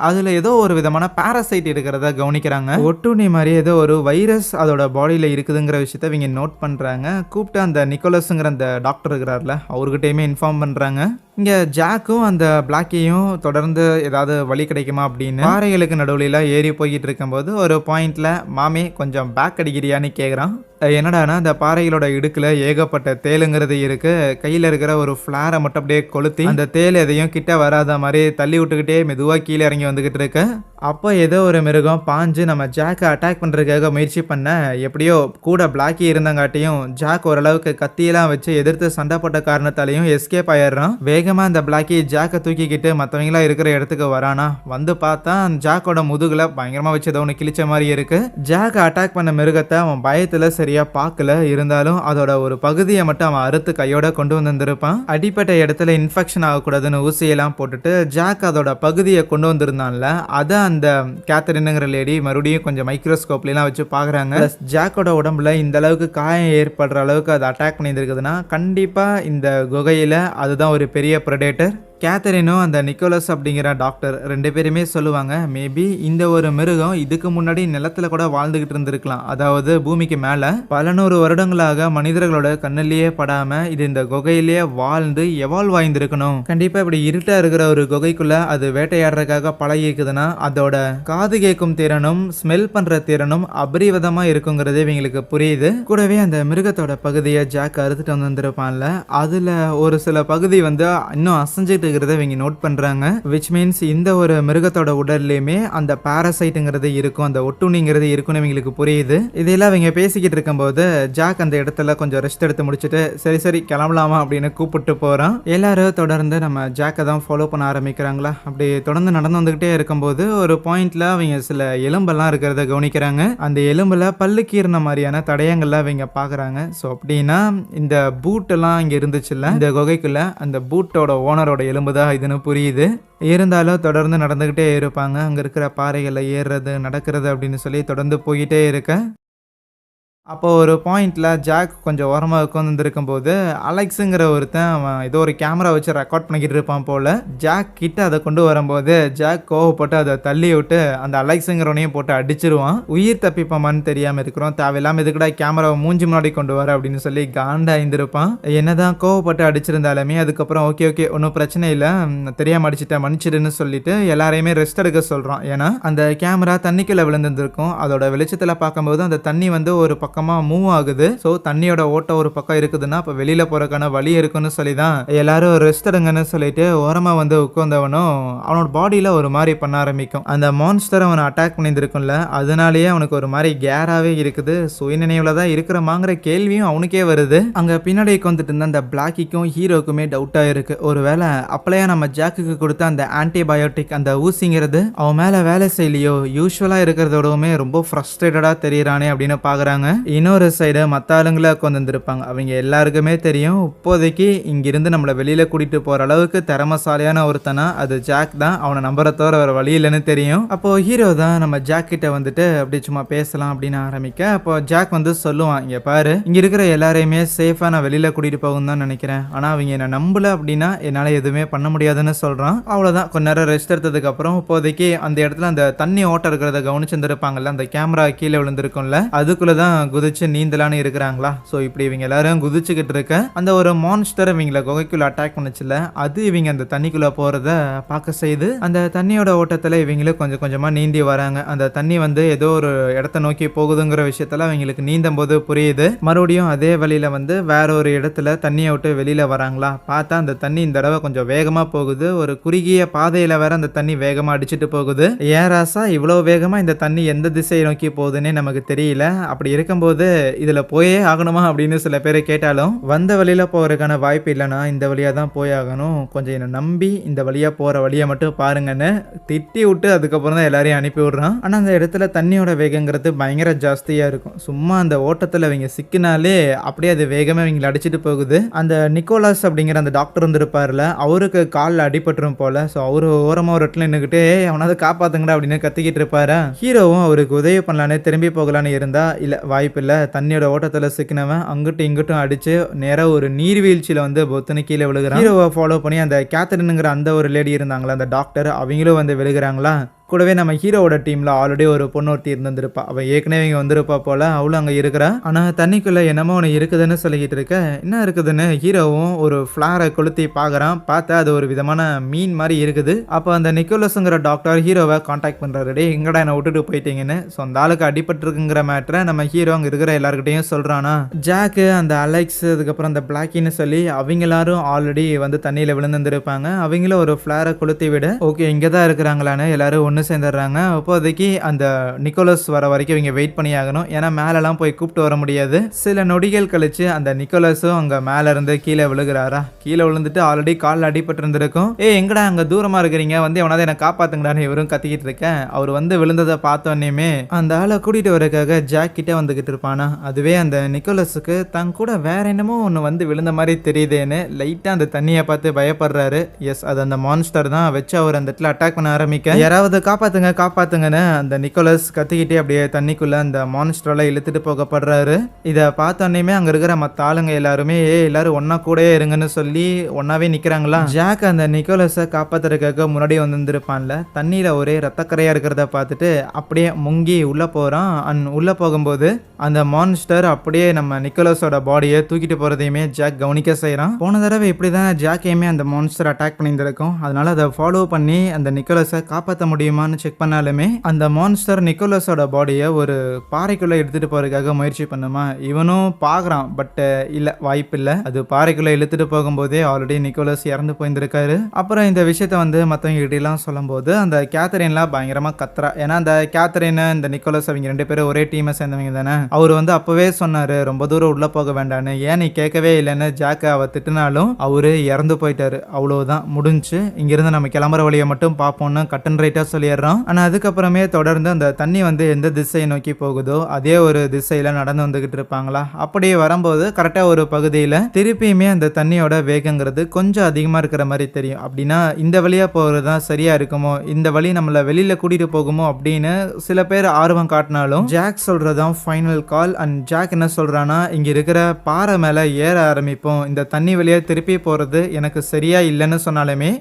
அதுல ஏதோ ஒரு விதமான பாராசைட் இருக்கிறத கவனிக்கிறாங்க. ஒட்டுண்ணி மாதிரி ஏதோ ஒரு வைரஸ் அதோட பாடியில இருக்குதுங்கிற விஷயத்த இவங்க நோட் பண்றாங்க. கூப்பிட்டு அந்த நிக்கோலஸ்ங்கிற அந்த டாக்டர் இருக்கிறார்ல, அவர்கிட்டயுமே இன்ஃபார்ம் பண்றாங்க. இங்க ஜாக்கும் அந்த பிளாக்கியும் தொடர்ந்து ஏதாவது வழி கிடைக்குமா அப்படின்னு பாறைகளுக்கு நடுவுல ஏறி போய்கிட்டு இருக்கும்போது ஒரு பாயிண்ட்ல மாமே கொஞ்சம் பேக் அடிக்கிறியான்னு கேட்குறான். என்னடானா அந்த பாறைகளோட இடுக்குல ஏகப்பட்ட தேலுங்கிறது இருக்கு. கையில இருக்கிற ஒரு ஃபிளாரை மட்டும் அப்படியே கொளுத்தி அந்த தேல் எதையும் கிட்ட வராத மாதிரி தள்ளி விட்டுக்கிட்டே மெதுவா கீழே இறங்கி வந்துகிட்டு இருக்கு. அப்போ ஏதோ ஒரு மிருகம் பாஞ்சு நம்ம ஜாக்கை அட்டாக் பண்றதுக்காக முயற்சி பண்ண, எப்படியோ கூட பிளாக்கி இருந்தங்காட்டியும் ஜாக் ஓரளவுக்கு கத்தியெல்லாம் வச்சு எதிர்த்து சண்டை போட்ட காரணத்தாலையும் எஸ்கேப் ஆயிடுறான். வேகமா அந்த பிளாக்கி ஜாக்கை தூக்கிக்கிட்டு மற்றவங்களா இருக்கிற இடத்துக்கு வரானா, வந்து பார்த்தா அந்த ஜாக்கோட முதுகுல பயங்கரமா வச்சு ஏதோ ஒன்று கிழிச்ச மாதிரி இருக்கு. ஜாக்கை அட்டாக் பண்ண மிருகத்தை அவன் பயத்துல சரியா பார்க்கல, இருந்தாலும் அதோட ஒரு பகுதியை மட்டும் அவன் அறுத்து கையோட கொண்டு வந்திருப்பான். அடிப்பட்ட இடத்துல இன்ஃபெக்ஷன் ஆகக்கூடாதுன்னு ஊசியெல்லாம் போட்டுட்டு ஜாக் அதோட பகுதியை கொண்டு வந்திருந்தான்ல, அதை அந்த கேத்தரினுங்கிற லேடி மறுபடியும் கொஞ்சம் மைக்ரோஸ்கோப்லாம் வச்சு பாக்குறாங்க. ஜாக்கோட உடம்புல இந்த அளவுக்கு காயம் ஏற்படுற அளவுக்கு அதை அட்டாக் பண்ணியிருக்குதுன்னா கண்டிப்பா இந்த குகையில அதுதான் ஒரு பெரிய ப்ரெடேட்டர். கேத்தரினும் அந்த நிக்கோலஸ் அப்படிங்கிற டாக்டர் 2 பேருமே சொல்லுவாங்க, மேபி இந்த ஒரு மிருகம் இதுக்கு முன்னாடி நிலத்துல கூட வாழ்ந்துகிட்டு இருந்திருக்கலாம், அதாவது பூமிக்கு மேல பல நூறு வருடங்களாக மனிதர்களோட கண்ணிலேயே படாம இது இந்த குகையிலேயே வாழ்ந்து எவால்வ் ஆயிருந்திருக்கணும். கண்டிப்பா இப்படி இருட்டா இருக்கிற ஒரு குகைக்குள்ள அது வேட்டையாடுறதுக்காக பழகிக்குதுன்னா அதோட காது கேட்கும் திறனும் ஸ்மெல் பண்ற திறனும் அபரிவிதமா இருக்குங்கிறது இவங்களுக்கு புரியுது. கூடவே அந்த மிருகத்தோட பகுதியை ஜாக் அறுத்துட்டு வந்திருப்பான்ல, அதுல ஒரு சில பகுதி வந்து இன்னும் அசைஞ்சிட்டு இருக்குங்கிறத இவங்க நோட் பண்றாங்க. விச் மீன்ஸ் இந்த ஒரு மிருகத்தோட உடல்லயுமே அந்த பாராசைட்டுங்கிறது இருக்கும், அந்த ஒட்டுண்ணிங்கிறது இருக்கும்னு இவங்களுக்கு புரியுது. இதெல்லாம் அவங்க பேசிக்கிட்டு இருக்கும்போது ஜாக் அந்த இடத்துல கொஞ்சம் ரெஸ்ட் எடுத்து முடிச்சுட்டு சரி சரி கிளம்பலாமா அப்படின்னு கூப்பிட்டு போறான். எல்லாரும் தொடர்ந்து நம்ம ஜாக்கை தான் ஃபாலோ பண்ண ஆரம்பிக்கிறாங்களா. அப்படி தொடர்ந்து நடந்து வந்துகிட்டே இருக்கும்போது ஒரு பாயிண்ட்ல அவங்க சில எலும்பெல்லாம் இருக்கிறத கவனிக்கிறாங்க. அந்த எலும்புல பல்லு கீறின மாதிரியான தடயங்கள்லாம் அவங்க பாக்குறாங்க. ஸோ அப்படின்னா இந்த பூட் எல்லாம் இங்க இருந்துச்சுல்ல இந்த குகைக்குள்ள, அந்த பூட்டோட ஓனரோட எலும்பு தான் இதுன்னு புரியுது. இருந்தாலும் தொடர்ந்து நடந்துகிட்டே இருப்பாங்க. அங்க இருக்கிற பாறைகளை ஏறுறது நடக்கிறது அப்படின்னு சொல்லி தொடர்ந்து போயிட்டே இருக்க அப்போ ஒரு பாயிண்ட்ல ஜாக் கொஞ்சம் ஓரமா உட்கார்ந்துருக்கும் போது அலெக்ஸுங்கிற ஒருத்தன் அவன் ஏதோ ஒரு கேமரா வச்சு ரெக்கார்ட் பண்ணிக்கிட்டு இருப்பான் போல. ஜாக் கிட்ட அதை கொண்டு வரும்போது ஜாக் கோவப்பட்டு அதை தள்ளி விட்டு அந்த அலெக்ஸுங்கிறவனையும் போட்டு அடிச்சிருவான். உயிர் தப்பிப்போமான்னு தெரியாம இருக்கிறோம், தேவையில்லாம எதுக்குடா கேமராவை மூஞ்சி முன்னாடி கொண்டு வர அப்படின்னு சொல்லி காண்டா இருந்திருப்பான். என்னதான் கோவப்பட்டு அடிச்சிருந்தாலுமே அதுக்கப்புறம் ஓகே ஓகே ஒன்றும் பிரச்சனை இல்லை, தெரியாம அடிச்சுட்டேன் மன்னிச்சிடுன்னு சொல்லிட்டு எல்லாரையுமே ரெஸ்ட் எடுக்க சொல்றான். ஏன்னா அந்த கேமரா தண்ணிக்குள்ள விழுந்திருக்கும். அதோட வெளிச்சத்துல பார்க்கும்போது அந்த தண்ணி வந்து ஒரு பக்கமா மூவ் ஆகுது. ஸோ தண்ணியோட ஓட்டம் ஒரு பக்கம் இருக்குதுன்னா அப்ப வெளியில போறதுக்கான வழி இருக்குன்னு சொல்லி தான் எல்லாரும் ரெஸ்ட் எடுங்கன்னு சொல்லிட்டு ஓரமா வந்து உட்கார்ந்தவனும் அவனோட பாடியில ஒரு மாதிரி பண்ண ஆரம்பிக்கும். அந்த மான்ஸ்டர் அவனை அட்டாக் பண்ணியிருக்கும்ல, அதனாலேயே அவனுக்கு ஒரு மாதிரி கேராவே இருக்குது. சுயநினைவுல தான் இருக்கிறமாங்கிற கேள்வியும் அவனுக்கே வருது. அங்க பின்னாடி உட்காந்துட்டு இருந்த அந்த பிளாக்கிக்கும் ஹீரோக்குமே டவுட்டா இருக்கு. ஒருவேளை அப்பளையா நம்ம ஜாக்குக்கு கொடுத்த அந்த ஆன்டிபயோட்டிக் அந்த ஊசிங்கிறது அவன் மேல வேலை செய்யலையோ, யூஸ்வலா இருக்கிறதோடவுமே ரொம்ப ஃப்ரஸ்ட்ரேட்டடா தெரியறானே அப்படின்னு பாக்குறாங்க. இன்னொரு சைடு மற்ற ஆளுங்கள கொண்டு வந்திருப்பாங்க. அவங்க எல்லாருக்குமே தெரியும் இப்போதைக்கு இங்கிருந்து நம்மளை வெளியில கூட்டிட்டு போற அளவுக்கு திறமசாலியான ஒருத்தனா அது ஜாக் தான். அவனை நம்பரை தவிர வேற வழி இல்லைன்னு தெரியும். அப்போ ஹீரோ தான் நம்ம ஜாக் கிட்ட வந்துட்டு அப்படி சும்மா பேசலாம் அப்படின்னு ஆரம்பிக்க அப்போ ஜாக் வந்து சொல்லுவான், இங்க பாரு இங்க இருக்கிற எல்லாரையுமே சேஃபா நான் வெளியில கூட்டிட்டு போகும் தான் நினைக்கிறேன், ஆனா அவங்க என்ன நம்பல அப்படின்னா என்னால எதுவுமே பண்ண முடியாதுன்னு சொல்றான். அவ்வளவுதான். கொஞ்ச நேரம் ரெஸ்ட் எடுத்ததுக்கு அப்புறம் இப்போதைக்கு அந்த இடத்துல அந்த தண்ணி ஓட்டம் இருக்கிறத கவனிச்சிருந்திருப்பாங்கல்ல, அந்த கேமரா கீழே விழுந்திருக்கும்ல, அதுக்குள்ளதான் குதிச்சு நீந்தலான்னு இருக்கிறாங்களா. ஸோ இப்படி இவங்க எல்லாரும் குதிச்சுக்கிட்டு இருக்க அந்த ஒரு மான்ஸ்டர் இவங்களை குகைக்குள்ள அட்டாக் பண்ணுச்சுல, அது இவங்க அந்த தண்ணிக்குள்ள போறத பார்க்க செய்து அந்த தண்ணியோட ஓட்டத்துல இவங்களும் கொஞ்சம் கொஞ்சமா நீந்தி வராங்க. அந்த தண்ணி வந்து ஏதோ ஒரு இடத்த நோக்கி போகுதுங்கிற விஷயத்துல அவங்களுக்கு நீந்தும் போது புரியுது. மறுபடியும் அதே வழியில வந்து வேற ஒரு இடத்துல தண்ணியை விட்டு வெளியில வராங்களா. பார்த்தா அந்த தண்ணி இந்த தடவை கொஞ்சம் வேகமா போகுது. ஒரு குறுகிய பாதையில வேற அந்த தண்ணி வேகமா அடிச்சுட்டு போகுது. ஏராசா இவ்வளவு வேகமா இந்த தண்ணி எந்த திசையை நோக்கி போகுதுன்னே நமக்கு தெரியல. அப்படி இருக்கும்போது இதுல போயே ஆகணுமா அப்படின்னு சில பேரை கேட்டாலும் வந்த வழியில போறதுக்கான வாய்ப்பு இல்லைன்னா இந்த வழியா தான் போய் ஆகணும், கொஞ்சம் என்ன நம்பி இந்த வழியா போற வழியை மட்டும் பாருங்கன்னு திட்டி விட்டு அதுக்கப்புறம் தான் எல்லாரையும் அனுப்பி விடுறான். ஆனா அந்த இடத்துல தண்ணியோட வேகங்கிறது பயங்கர ஜாஸ்தியா இருக்கும். சும்மா அந்த ஓட்டத்துல அவங்க சிக்கினாலே அப்படியே அது வேகமா இவங்களை அடிச்சுட்டு போகுது. அந்த நிக்கோலாஸ் அப்படிங்கிற அந்த டாக்டர் வந்து இருப்பாருல, அவருக்கு காலில் அடிபட்டுரும் போல. ஸோ அவரு ஓரமா ஒரு இடத்துல நின்றுக்கிட்டே அவனாவது காப்பாத்துங்கடா அப்படின்னு கத்திக்கிட்டு இருப்பாரு. ஹீரோவும் அவருக்கு உதவி பண்ணலான்னு திரும்பி போகலான்னு இருந்தா இல்ல வாய்ப்பு இல்ல, தண்ணியோட ஓட்டத்துல சிக்கினவன் அங்கிட்டும் இங்கிட்டும் அடிச்சு நேரா ஒரு நீர்வீழ்ச்சியில வந்து பொத்துன்னு கீழே விழுகிறான். ஹீரோவை ஃபாலோ பண்ணி அந்த கேத்தரின்ங்கிற அந்த ஒரு லேடி இருந்தாங்களா அந்த டாக்டர், அவங்களும் வந்து விழுகிறாங்களா. கூடவே நம்ம ஹீரோவோட டீம்ல ஆல்ரெடி ஒரு பொண்ணு ஒருத்தி இருந்திருப்பா. அவள் ஏற்கனவே இங்கே வந்திருப்பா போல, அவளும் அங்கே இருக்கிறா. ஆனால் தண்ணிக்குள்ள என்னமோ ஒன்று இருக்குதுன்னு சொல்லிக்கிட்டு இருக்க, என்ன இருக்குதுன்னு ஹீரோவும் ஒரு ஃப்ளாரை கொளுத்தி பார்க்குறான். பார்த்தா அது ஒரு விதமான மீன் மாதிரி இருக்குது. அப்போ அந்த நிக்கோலஸுங்கிற டாக்டர் ஹீரோவை காண்டாக்ட் பண்ணுறாரு, டே எங்கடா என்னை விட்டுட்டு போயிட்டீங்கன்னு. ஸோ அந்த ஆளுக்கு அடிபட்டுருக்குங்கிற மேட்டரை நம்ம ஹீரோ அங்கே இருக்கிற எல்லாருக்கிட்டையும் சொல்கிறானா. ஜாக்கு அந்த அலெக்ஸ் அதுக்கப்புறம் அந்த பிளாக்கின்னு சொல்லி அவங்க எல்லாரும் ஆல்ரெடி வந்து தண்ணியில் விழுந்துருப்பாங்க. அவங்களும் ஒரு ஃப்ளாரை கொளுத்தி விட ஓகே இங்கே தான் இருக்கிறாங்களான்னு எல்லாரும் ஒன்று சேர்ந்துடுறாங்க. அப்போதைக்கு அந்த நிக்கோலஸ் வர வரைக்கும் இவங்க வெயிட் பண்ணி ஆகணும். ஏன்னா மேலெல்லாம் போய் கூப்பிட்டு வர முடியாது. சில நொடிகள் கழிச்சு அந்த நிக்கோலஸும் அங்கே மேலே இருந்து கீழே விழுகிறாரா. கீழே விழுந்துட்டு ஆல்ரெடி காலில் அடிபட்டு இருந்திருக்கும். எங்கடா அங்கே தூரமாக இருக்கிறீங்க, வந்து எவனாவது என்னை காப்பாத்துங்கடான்னு இவரும் கத்திக்கிட்டு இருக்கேன். அவர் வந்து விழுந்ததை பார்த்தோன்னே அந்த ஆளை கூட்டிகிட்டு வரக்காக ஜாக் கிட்டே வந்துக்கிட்டு இருப்பானா. அதுவே அந்த நிக்கோலஸுக்கு தன் கூட வேற என்னமோ ஒன்று வந்து விழுந்த மாதிரி தெரியுதேன்னு லைட்டாக அந்த தண்ணியை பார்த்து பயப்படுறாரு. எஸ் அது அந்த மான்ஸ்டர் தான் வச்சு அவர் அந்த இடத்துல அட்டாக் பண்ண ஆரம்பிக்க, யாராவது காப்பாத்துங்க காப்பாத்துங்கன்னு அந்த நிக்கோலஸ் கத்திக்கிட்டே அப்படியே தண்ணிக்குள்ள அந்த மான்ஸ்டரெல்லாம் இழுத்துட்டு போகப்படுறாரு. இதை பார்த்தோன்னே அங்க இருக்கிற மற்ற ஆளுங்க எல்லாருமே எல்லாரும் ஒன்னா கூட இருங்கன்னு சொல்லி ஒன்னாவே நிக்கிறாங்களா. ஜாக் அந்த நிக்கோலஸை காப்பாத்துறதுக்காக முன்னாடி வந்துருப்பான்ல, தண்ணியில ஒரே ரத்தக்கரையா இருக்கிறத பார்த்துட்டு அப்படியே முங்கி உள்ள போறான். உள்ள போகும்போது அந்த மான்ஸ்டர் அப்படியே நம்ம நிக்கோலஸோட பாடியை தூக்கிட்டு போறதையுமே ஜாக் கவனிக்க செய்யறான். போன தடவை இப்படிதான் ஜாக்கையுமே அந்த மான்ஸ்டர் அட்டாக் பண்ணியிருந்திருக்கும். அதனால அதை ஃபாலோ பண்ணி அந்த நிக்கோலஸை காப்பாற்ற முடியுமா கிடைக்குமான்னு செக் பண்ணாலுமே அந்த மான்ஸ்டர் நிக்கோலஸோட பாடியை ஒரு பாறைக்குள்ள எடுத்துட்டு போறதுக்காக முயற்சி பண்ணுமா. இவனும் பாக்குறான், பட் இல்ல, வாய்ப்பு இல்ல. அது பாறைக்குள்ள இழுத்துட்டு போகும்போதே ஆல்ரெடி நிக்கோலஸ் இறந்து போயிருந்திருக்காரு. அப்புறம் இந்த விஷயத்த மத்தவங்க கிட்ட எல்லாம் சொல்லும் போது அந்த கேத்தரின்லாம் பயங்கரமா கத்துறா. ஏன்னா அந்த கேத்தரின் இந்த நிக்கோலஸ் அவங்க 2 பேரும் ஒரே டீமை சேர்ந்தவங்க தானே. அவர் அப்பவே சொன்னாரு ரொம்ப தூரம் உள்ள போக வேண்டான்னு. ஏன் நீ கேட்கவே இல்லைன்னு ஜாக்க அவ திட்டினாலும் அவரு இறந்து போயிட்டாரு. அவ்வளவுதான், முடிஞ்சு. இங்கிருந்து நம்ம கிளம்புற வழியை மட்டும் பார்ப்போம்னு கட் அண்ட் ரைட்டா சொல்லிடுறான். ஆனா அதுக்கப்புறமே தொடர்ந்து அந்த தண்ணி எந்த திசையை நோக்கி போகுதோ அதே ஒரு திசையில நடந்து வந்துகிட்டு இருப்பாங்களா. அப்படியே வரும்போது கரெக்டா ஒரு பகுதியில திருப்பியுமே அந்த தண்ணியோட வேகங்கிறது கொஞ்சம் அதிகமா இருக்கிற மாதிரி தெரியும். அப்படின்னா இந்த வழியா போறதுதான் சரியா இருக்குமோ, இந்த வழி நம்மள வெளியில கூட்டிட்டு போகுமோ அப்படின்னு சில பேர் ஆர்வம் காட்டினாலும் ஜாக் சொல்றதான் ஃபைனல் கால். அண்ட் ஜாக் என்ன சொல்றானா, இங்க இருக்கிற பாறை மேல ஏற ஆரம்பிப்போம், இந்த தண்ணி வழியா திருப்பி போறது எனக்கு சரியா இல்லைன்னு சொன்னாலுமே,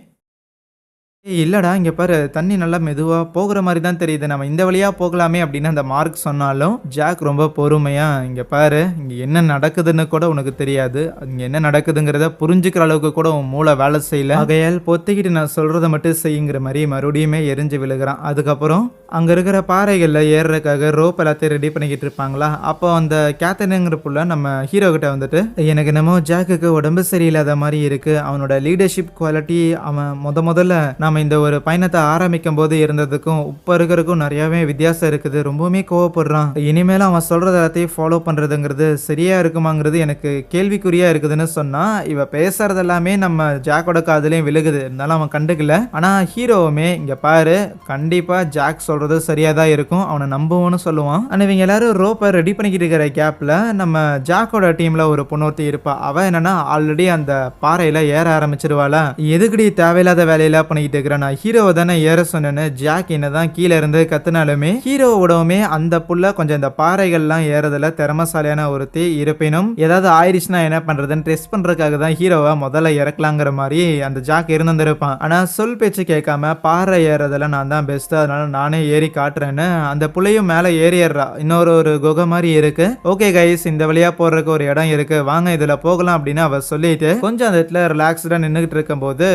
இல்லடா இங்க பாரு, தண்ணி நல்லா மெதுவா போகிற மாதிரி தான் தெரியுது, நம்ம இந்த வழியா போகலாமே அப்படின்னு அந்த மார்க் சொன்னாலும் ஜாக் ரொம்ப பொறுமையா, இங்க பாரு இங்க என்ன நடக்குதுன்னு கூட உனக்கு தெரியாது, இங்க என்ன நடக்குதுங்கிறத புரிஞ்சுக்கிற அளவுக்கு கூட உன் மூளை வேலை செய்யல, ஆகையால் பொத்திக்கிட்டு நான் சொல்றதை மட்டும் செய்யுங்கிற மாதிரி மறுபடியுமே எரிஞ்சு விழுகிறான். அதுக்கப்புறம் அங்க இருக்கிற பாறைகள்ல ஏறுறதுக்காக ரோப் எல்லாத்தையும் ரெடி பண்ணிக்கிட்டு இருப்பாங்களா. அப்போ அந்த கேத்தனுங்கிற புள்ள நம்ம ஹீரோ கிட்ட எனக்கு என்னமோ ஜாக்குக்கு உடம்பு சரியில்லாத மாதிரி இருக்கு, அவனோட லீடர்ஷிப் குவாலிட்டி அவன் முதல்ல நாம இந்த ஒரு பயணத்தை ஆரம்பிக்கும் போது இருந்ததுக்கும் இப்ப இருக்கிறதுக்கும் நிறையவே வித்தியாசம் இருக்குது, ரொம்பவுமே கோவப்படுறான், இனிமேல அவன் சொல்றது எல்லாத்தையும் ஃபாலோ பண்றதுங்கிறது சரியா இருக்குமாங்கிறது எனக்கு கேள்விக்குறியா இருக்குதுன்னு சொன்னா, இவ பேசுறது எல்லாமே நம்ம ஜாக்கோட காதுலயும் விழுகுது, இருந்தாலும் அவன் கண்டுக்கல. ஆனா ஹீரோவுமே இங்க பாரு, கண்டிப்பா ஜாக் சொல்றது சரியா தான் இருக்கும், அவனை நம்புவோன்னு சொல்லுவான். ஆனா இவங்க எல்லாரும் ரோப்பை ரெடி பண்ணிக்கிட்டு இருக்கிற கேப்ல நம்ம ஜாக்கோட டீம்ல ஒரு பொண்ணொருத்தி இருப்பா. அவ என்னன்னா ஆல்ரெடி அந்த பாறையில ஏற ஆரம்பிச்சிருவாளா. எதுக்கடி தேவையில்லாத வேலையில பண்ணிக்கிட்டு இருக்கிறான், நான் ஹீரோவை தானே ஏற சொன்னேன்னு ஜாக் என்னதான் கீழே இருந்து கத்துனாலுமே ஹீரோவோடவுமே அந்த புள்ள கொஞ்சம் இந்த பாறைகள்லாம் ஏறதுல திறமசாலியான ஒருத்தி, இருப்பினும் ஏதாவது ஆயிடுச்சுன்னா என்ன பண்றதுன்னு டெஸ்ட் பண்றதுக்காக தான் ஹீரோவை முதல்ல இறக்கலாங்கிற மாதிரி அந்த ஜாக் இருந்திருப்பான். ஆனா சொல் பேச்சு கேட்காம பாறை ஏறதுல நான் தான் பெஸ்ட், அதனால நானே ஏறி காட்டுறேன்னு அந்த புள்ளையும் மேல ஏறிடுறா. இன்னொரு ஒரு குகை மாதிரி இருக்கு. ஓகே கைஸ், இந்த வழியா போறதுக்கு ஒரு இடம் இருக்கு, வாங்க இதுல போகலாம் அப்படின்னு அவ சொல்லிட்டு கொஞ்சம் அந்த இடத்துல ரிலாக்ஸ்டா நின்றுகிட்டு இருக்கும் போது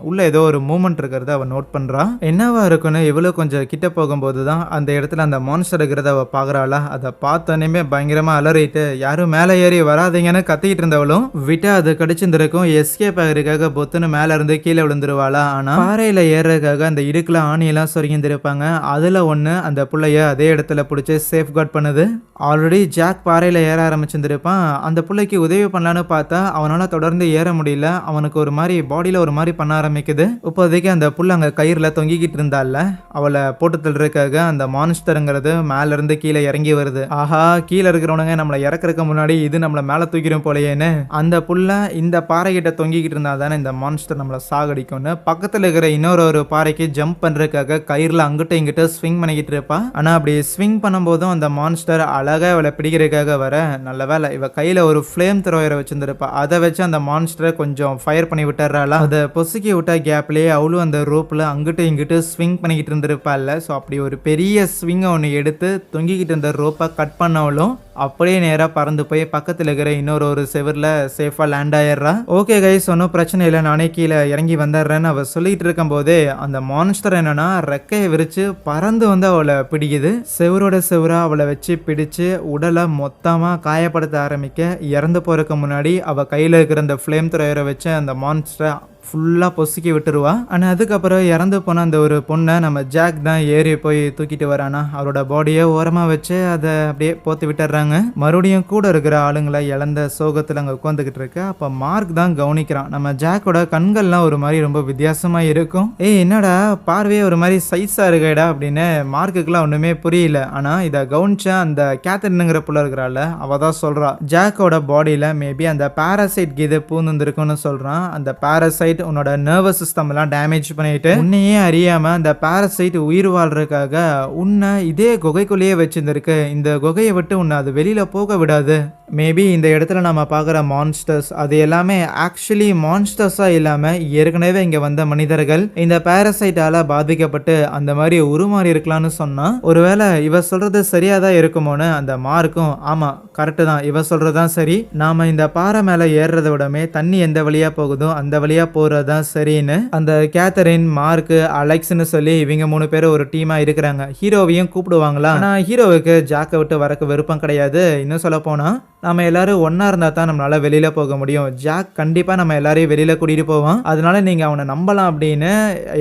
உள்ள ஏதோ ஒரு மூமெண்ட் இருக்கிறத அவ நோட் பண்றா. என்னவா இருக்குன்னு இவ்வளவு கொஞ்சம் கிட்ட போகும்போது தான் அந்த இடத்துல அந்த மான்ஸ்டர் இருக்கிறத அவ பாக்குறாளா. அதை பார்த்தோன்னே பயங்கரமா அலறிட்டு யாரும் மேல ஏறி வராதீங்கன்னு கத்திக்கிட்டு இருந்தவளும் விட்டா அது கடிச்சிருந்திருக்கும், எஸ்கேப் ஆகிறதுக்காக பொத்துன்னு மேல இருந்து கீழே விழுந்துருவாளா. ஆனா பாறையில ஏறதுக்காக அந்த இடுக்குல ஆணியெல்லாம் சொருகிந்திருப்பாங்க, அதுல ஒண்ணு அந்த புள்ளைய அதே இடத்துல பிடிச்சி சேஃப் கார்ட் பண்ணுது. ஆல்ரெடி ஜாக் பாறையில ஏற ஆரம்பிச்சிருந்திருப்பான், அந்த புள்ளைக்கு உதவி பண்ணலான்னு பார்த்தா அவனால தொடர்ந்து ஏற முடியல, அவனுக்கு ஒரு மாதிரி பாடியில ஒரு மாதிரி பண்ண ஆரம்பிக்குது. இப்போதைக்கு அந்த புள்ள அங்க கயிறுல தொங்கிக்கிட்டு இருந்தால அவளை போட்டு தள்ளுறதுக்காக அந்த மான்ஸ்டருங்கிறது மேல இருந்து கீழே இறங்கி வருது. ஆஹா, கீழே இருக்கிறவனுங்க நம்மளை இறக்குறதுக்கு முன்னாடி இது நம்மளை மேல தூக்கிடும் போலையேன்னு அந்த புள்ள இந்த பாறை கிட்ட தொங்கிக்கிட்டு இருந்தா தானே இந்த மான்ஸ்டர் நம்மளை சாகடிக்கும்னு பக்கத்துல இருக்கிற இன்னொரு பாறைக்கு ஜம்ப் பண்றதுக்காக கயிறுல அங்கிட்ட இங்கிட்ட ஸ்விங் பண்ணிக்கிட்டு இருப்பா. ஆனா அப்படி ஸ்விங் பண்ணும்போதும் அந்த மான்ஸ்டர் அழகா இவளை பிடிக்கிறதுக்காக வர, நல்ல வேலை இவ கையில ஒரு ஃபிளேம் த்ரோயரை வச்சிருந்திருப்பா, அதை வச்சு அந்த மான்ஸ்டரை கொஞ்சம் ஃபயர் பண்ணி விட்டுறாளா. அதை பொசுக்கி விட்ட கேப்லயே அவளும் அந்த ரோப்ல அங்கிட்டு இங்கிட்டு ஸ்விங் பண்ணிக்கிட்டு இருந்திருப்பாள்ல. ஸோ அப்படி ஒரு பெரிய ஸ்விங்கை ஒன்று எடுத்து தொங்கிக்கிட்டு இருந்த ரோப்பை கட் பண்ணவளும் அப்படியே நேராக பறந்து போய் பக்கத்தில் இருக்கிற இன்னொரு செவரில் சேஃபாக லேண்ட் ஆயிடுறா. ஓகே கைஸ், ஒன்றும் பிரச்சனை இல்லை, நானே கீழே இறங்கி வந்துடுறேன்னு அவள் சொல்லிட்டு இருக்கும் போதே அந்த மான்ஸ்டர் என்னன்னா ரெக்கையை விரிச்சு பறந்து அவளை பிடிக்குது. செவரோட செவரா அவளை வச்சு பிடிச்சு உடலை மொத்தமாக காயப்படுத்த ஆரம்பிக்க, இறந்து போறதுக்கு முன்னாடி அவள் கையில் இருக்கிற அந்த ஃப்ளேம் த்ரோயரை வச்சு அந்த மான்ஸ்டரை ஃபுல்லாக பொசுக்கி விட்டுருவா. ஆனால் அதுக்கப்புறம் இறந்து போன அந்த ஒரு பொண்ணை நம்ம ஜாக் தான் ஏறி போய் தூக்கிட்டு வரானா. அவரோட பாடியை ஓரமாக வச்சு அதை அப்படியே போத்து விட்டுறாங்க. மறுபடியும் கூட இருக்கிற ஆளுங்களை இழந்த சோகத்தில் அங்கே உட்காந்துக்கிட்டு இருக்கு. அப்போ மார்க் தான் கவனிக்கிறான், நம்ம ஜாக்கோட கண்கள்லாம் ஒரு மாதிரி ரொம்ப வித்தியாசமாக இருக்கும். என்னடா பார்வையே ஒரு மாதிரி சைஸாக இருக்கேடா அப்படின்னு மார்க்குக்கெல்லாம் ஒன்றுமே புரியல. ஆனால் இதை கவனிச்சா அந்த கேத்தரினுங்கிற புள்ள இருக்கிறாள், அவள் தான் சொல்கிறா ஜாக்கோட பாடியில் மேபி அந்த பாராசைட் கீதை பூந்துருக்குன்னு சொல்கிறான். அந்த பாராசைட் உன்னோட நர்வஸ் சிஸ்டம் எல்லாம் டேமேஜ் பண்ணிட்டு உன்னையே அறியாம அந்த பாராசைட் உயிர் வாழ்றதுக்காக உன்னை இதே குகைக்குள்ளேயே வச்சிருந்திருக்கு, இந்த குகையை விட்டு உன்னை அது வெளியில போக விடாது. மேபி இந்த இடத்துல நம்ம பார்க்குற மான்ஸ்டர்ஸ் அது எல்லாமே ஆக்சுவலி மான்ஸ்டர்ஸா இல்லாம ஏற்கனவே இங்க வந்த மனிதர்கள் இந்த பாராசைட்டால பாதிக்கப்பட்டு அந்த மாதிரி உருமாறி இருக்கலாம்னு சொன்னா, ஒருவேளை இவ சொல்றது சரியா தான் இருக்குமோன்னு அந்த மார்க்கும் ஆமா கரெக்டு தான், இவ சொல்றதுதான் சரி, நாம இந்த பாறை மேல ஏறுறத விடமே தண்ணி எந்த வழியா போகுதோ அந்த வழியா போறதுதான் சரின்னு அந்த கேத்தரின், மார்க், அலெக்ஸ்னு சொல்லி இவங்க 3 பேரும் ஒரு டீமா இருக்கிறாங்க. ஹீரோவையும் கூப்பிடுவாங்களா? ஆனா ஹீரோவுக்கு ஜாக்கை விட்டு வரக்கு விருப்பம் கிடையாது. இன்னும் சொல்ல போனா நம்ம எல்லாரும் ஒன்னா இருந்தா தான் நம்மளால வெளியில போக முடியும். ஜாக் கண்டிப்பா நம்ம எல்லாரையும் வெளியில கூட்டிட்டு போவான். அதனால நீங்க அவனை நம்பலாம் அப்படின்னு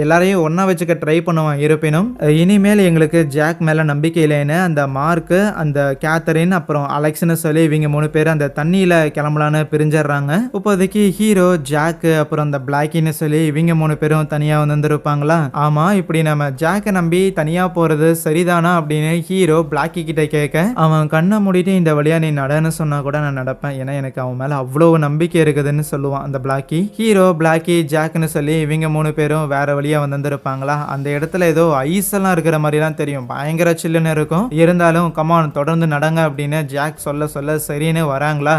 எல்லாரையும் ஒன்னா வச்சுக்க ட்ரை பண்ணுவான். இருப்பினும் இனிமேல் எங்களுக்கு ஜாக் மேல நம்பிக்கை இல்லைன்னு அந்த மார்க், அந்த கேத்தரின், அப்புறம் அலெக்ஸ்னு சொல்லி இவங்க 3 பேர் அந்த தண்ணியில கிளம்பலான்னு பிரிஞ்சிடறாங்க. இப்போதைக்கு ஹீரோ, ஜாக், அப்புறம் அந்த பிளாக்கின்னு சொல்லி இவங்க 3 பேரும் தனியா வந்திருப்பாங்களா? ஆமா, இப்படி நம்ம ஜாக்கை நம்பி தனியா போறது சரிதானா அப்படின்னு ஹீரோ பிளாக்கி கிட்ட கேட்க, அவன் கண்ணை மூடிட்டு இந்த வழியா நீ நடன்னு சொன்னா கூட நான் நடப்பேன், ஏன்னா எனக்கு அவன் மேல அவ்வளவு நம்பிக்கை இருக்குதுன்னு சொல்லுவான் அந்த பிளாக்கி. ஹீரோ, பிளாக்கி, ஜாக்னு சொல்லி இவங்க 3 பேரும் வேற வழியா வந்திருப்பாங்களா? அந்த இடத்துல ஏதோ ஐஸ் எல்லாம் இருக்கிற மாதிரி எல்லாம் தெரியும். பயங்கர சில்லுன்னு இருக்கும். இருந்தாலும் கமான் தொடர்ந்து நடங்க அப்படின்னு ஜாக் சொல்ல சொல்ல சரின்னு வராங்களா?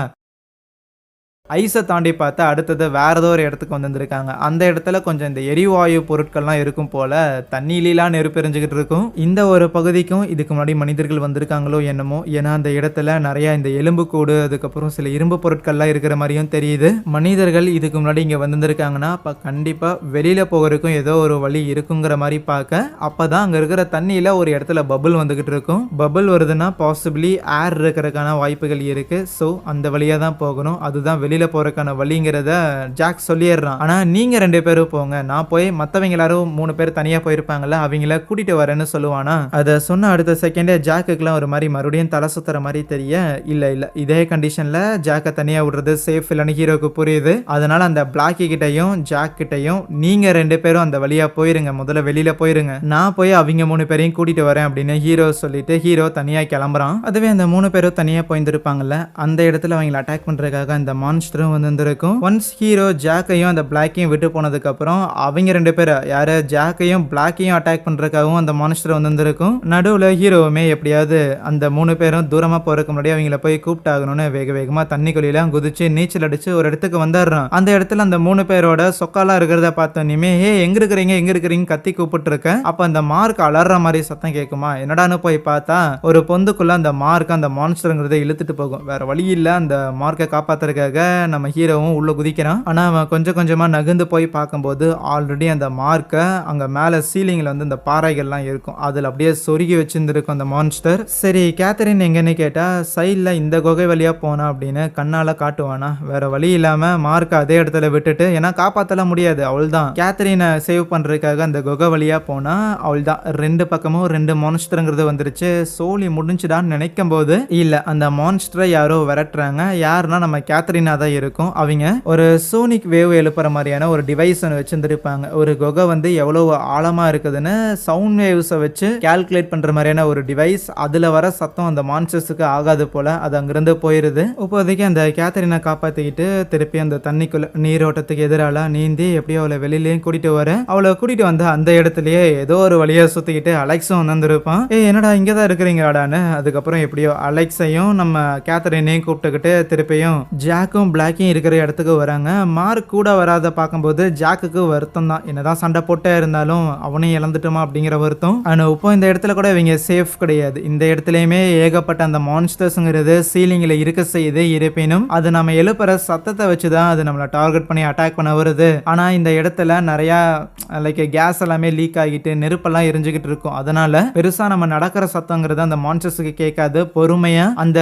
ஐஸை தாண்டி பார்த்தா அடுத்தது வேற ஏதோ ஒரு இடத்துக்கு வந்திருக்காங்க. அந்த இடத்துல கொஞ்சம் இந்த எரிவாயு பொருட்கள்லாம் இருக்கும் போல, தண்ணியிலாம் நெருப்பு எரிஞ்சுக்கிட்டு இருக்கும். இந்த ஒரு பகுதிக்கும் இதுக்கு முன்னாடி மனிதர்கள் வந்திருக்காங்களோ என்னமோ, ஏன்னா அந்த இடத்துல நிறைய இந்த எலும்பு கூடு, அதுக்கப்புறம் சில இரும்பு பொருட்கள்லாம் இருக்கிற மாதிரியும் தெரியுது. மனிதர்கள் இதுக்கு முன்னாடி இங்க வந்திருக்காங்கன்னா அப்ப கண்டிப்பா வெளியில போகிறதுக்கும் ஏதோ ஒரு வழி இருக்குங்கிற மாதிரி பார்க்க, அப்பதான் அங்க இருக்கிற தண்ணியில ஒரு இடத்துல பபுள் வந்துகிட்டு இருக்கும். பபுள் வருதுன்னா பாசிபிளி ஏர் இருக்கிறதுக்கான வாய்ப்புகள் இருக்கு. ஸோ அந்த வழியா தான் போகணும். அதுதான் வெளியில போறதுக்கான வழிங்கிறத ஜாக் சொல்லிடுறான். ஆனா நீங்க 2 பேரும் போங்க, நான் போய் மத்தவங்க எல்லாரும் 3 பேர் தனியா போயிருப்பாங்கல்ல, அவங்கள கூட்டிட்டு வரேன்னு சொல்லுவானா? அதை சொன்ன அடுத்த செகண்டே ஜாக்குக்குலாம் ஒரு மாதிரி மறுபடியும் தலை சுத்துற மாதிரி தெரிய, இல்ல இதே கண்டிஷன்ல ஜாக்கை தனியா விடுறது சேஃப் இல்லைன்னு ஹீரோக்கு புரியுது. அதனால அந்த பிளாக்கி கிட்டையும் ஜாக் கிட்டையும் நீங்க 2 பேரும் அந்த வழியா போயிருங்க, முதல்ல வெளியில போயிருங்க, நான் போய் அவங்க 3 பேரையும் கூட்டிட்டு வரேன் அப்படின்னு ஹீரோ சொல்லிட்டு ஹீரோ தனியா கிளம்புறான். அதுவே அந்த 3 பேரும் தனியா போயிருந்திருப்பாங்கல்ல, அந்த இடத்துல அவங்களை அட்டாக் பண்றதுக்காக அந்த மான்ஸ்டரும் வந்திருக்கும். ஒன்ஸ் ஹீரோ ஜாக்கையும் அந்த பிளாக்கையும் விட்டு போனதுக்கு அப்புறம் அவங்க 2 பேரும் யாரு ஜாக்கையும் பிளாக்கையும் அட்டாக் பண்றதுக்காகவும் அந்த மான்ஸ்டர் வந்திருக்கும். நடுவுல ஹீரோவுமே எப்படியாவது அந்த 3 பேரும் தூரமா போறதுக்கு முன்னாடி அவங்கள போய் கூப்பிட்டாகணும்னு வேக வேகமா தண்ணிக்குள்ள குதிச்சு நீச்சல் அடிச்சு ஒரு இடத்துக்கு வந்துடுறான். அந்த இடத்துல அந்த 3 பேரோட சொக்காலா இருக்கிறத பார்த்தோன்னே, ஹே எங்க இருக்கிறீங்க கத்தி கூப்பிட்டு இருக்க. அப்ப அந்த மார்க் அலற மாதிரி சத்தம் கேட்குமா? என்னடான்னு போய் பார்த்தா ஒரு பொந்துக்குள்ள அந்த மார்க் அந்த மான்ஸ்டர்ங்கிறத இழுத்துட்டு போகும். வேற வழி இல்ல, அந்த மார்க்கை காப்பாத்துறதுக்காக நம்ம ஹீரோவும் உள்ள குதிக்கிறான். ஆனா அவன் கொஞ்சம் கொஞ்சமா நகர்ந்து போய் பார்க்கும்போது ஆல்ரெடி அந்த மார்க்கை அங்க மேல சீலிங்ல வந்து இந்த பாறைகள்லாம் இருக்கும், அதுல அப்படியே சொருகி வச்சிருந்திருக்கும் அந்த மான்ஸ்டர். சரி கேத்தரின் எங்கன்னு கேட்டா சைட்ல இந்த குகை வழியா போனா அப்படின்னு கண்ணால காட்டுவானா? வேற வழி இல்லாம மார்க் அதே இடத்துல விட்டுட்டு, ஏன்னா காப்பாத்தல முடியாது, அவள் தான் கேத்தரினை சேவ் பண்றதுக்காக அந்த குகை வழியா போனா அவள் தான் 2 பக்கமும் 2 மான்ஸ்டர்ங்கிறது வந்துருச்சு. சோலி முடிஞ்சுடான்னு நினைக்கும் போது இல்ல, அந்த மான்ஸ்டரை யாரோ விரட்டுறாங்க. யாருன்னா நம்ம கேத்தரினா தான் இருக்கும். அவங்க ஒரு சோனிக் வேவ் எழுப்புற மாதிரியான ஒரு டிவைஸ் ஒன்று வச்சிருந்திருப்பாங்க. ஒரு குகை வந்து எவ்வளவு ஆழமா இருக்குதுன்னு சவுண்ட் வேவ்ஸை வச்சு கால்குலேட் பண்ற மாதிரியான ஒரு டிவைஸ். அதுல வர சத்தம் அந்த மான்ஸ்டர்ஸுக்கு ஆகாது போல, அது அங்கிருந்து போயிருது. இப்போதைக்கு அந்த கேத்தரினை காப்பாத்திக்கிட்டு திருப்பி அந்த தண்ணிக்குள்ள நீரோட்டத்துக்கு எதிரால நீந்தி எப்படியோ அவளை வெளியிலயும் கூட்டிட்டு வர, அவளை கூட்டிட்டு வந்து அந்த இடத்துலயே ஏதோ ஒரு வழியா சுத்திக்கிட்டு அலெக்ஸும் வந்திருப்பான். என்னடா இங்கதான் இருக்கிறீங்களாடான்னு. அதுக்கப்புறம் எப்படியோ அலெக்ஸையும் நம்ம கேத்தரினையும் கூப்பிட்டுக்கிட்டு திருப்பியும் ஜாக்கும் பிளாக்கையும் இருக்கிற இடத்துக்கு வராங்க. மார்க் கூட வராத பார்க்கும்போது ஜாக்குக்கு வருத்தம் தான், என்னதான் சண்டை போட்டே இருந்தாலும் அவனையும் இழந்துட்டோமா அப்படிங்கிற வருத்தம். ஆனா இப்போ இந்த இடத்துல கூட இவங்க சேஃப் கிடையாது. இந்த இடத்துலயுமே ஏகப்பட்ட அந்த மான்ஸ்டர்ஸ்ங்கிறது சீலிங்ல இருக்க செய்யுது. இருப்பினும் அது நம்ம எழுப்புற சத்தத்தை வச்சுதான் அது நம்மளை டார்கெட் பண்ணி அட்டாக் பண்ண வருது. ஆனா இந்த இடத்துல நிறைய லைக் கேஸ் எல்லாமே லீக் ஆகிட்டு நெருப்பெல்லாம் எரிஞ்சுக்கிட்டு இருக்கும். அதனால பெருசா நம்ம நடக்கிற சத்தங்கிறது அந்த மான்ஸ்டர்ஸுக்கு கேட்காது. பொறுமையா அந்த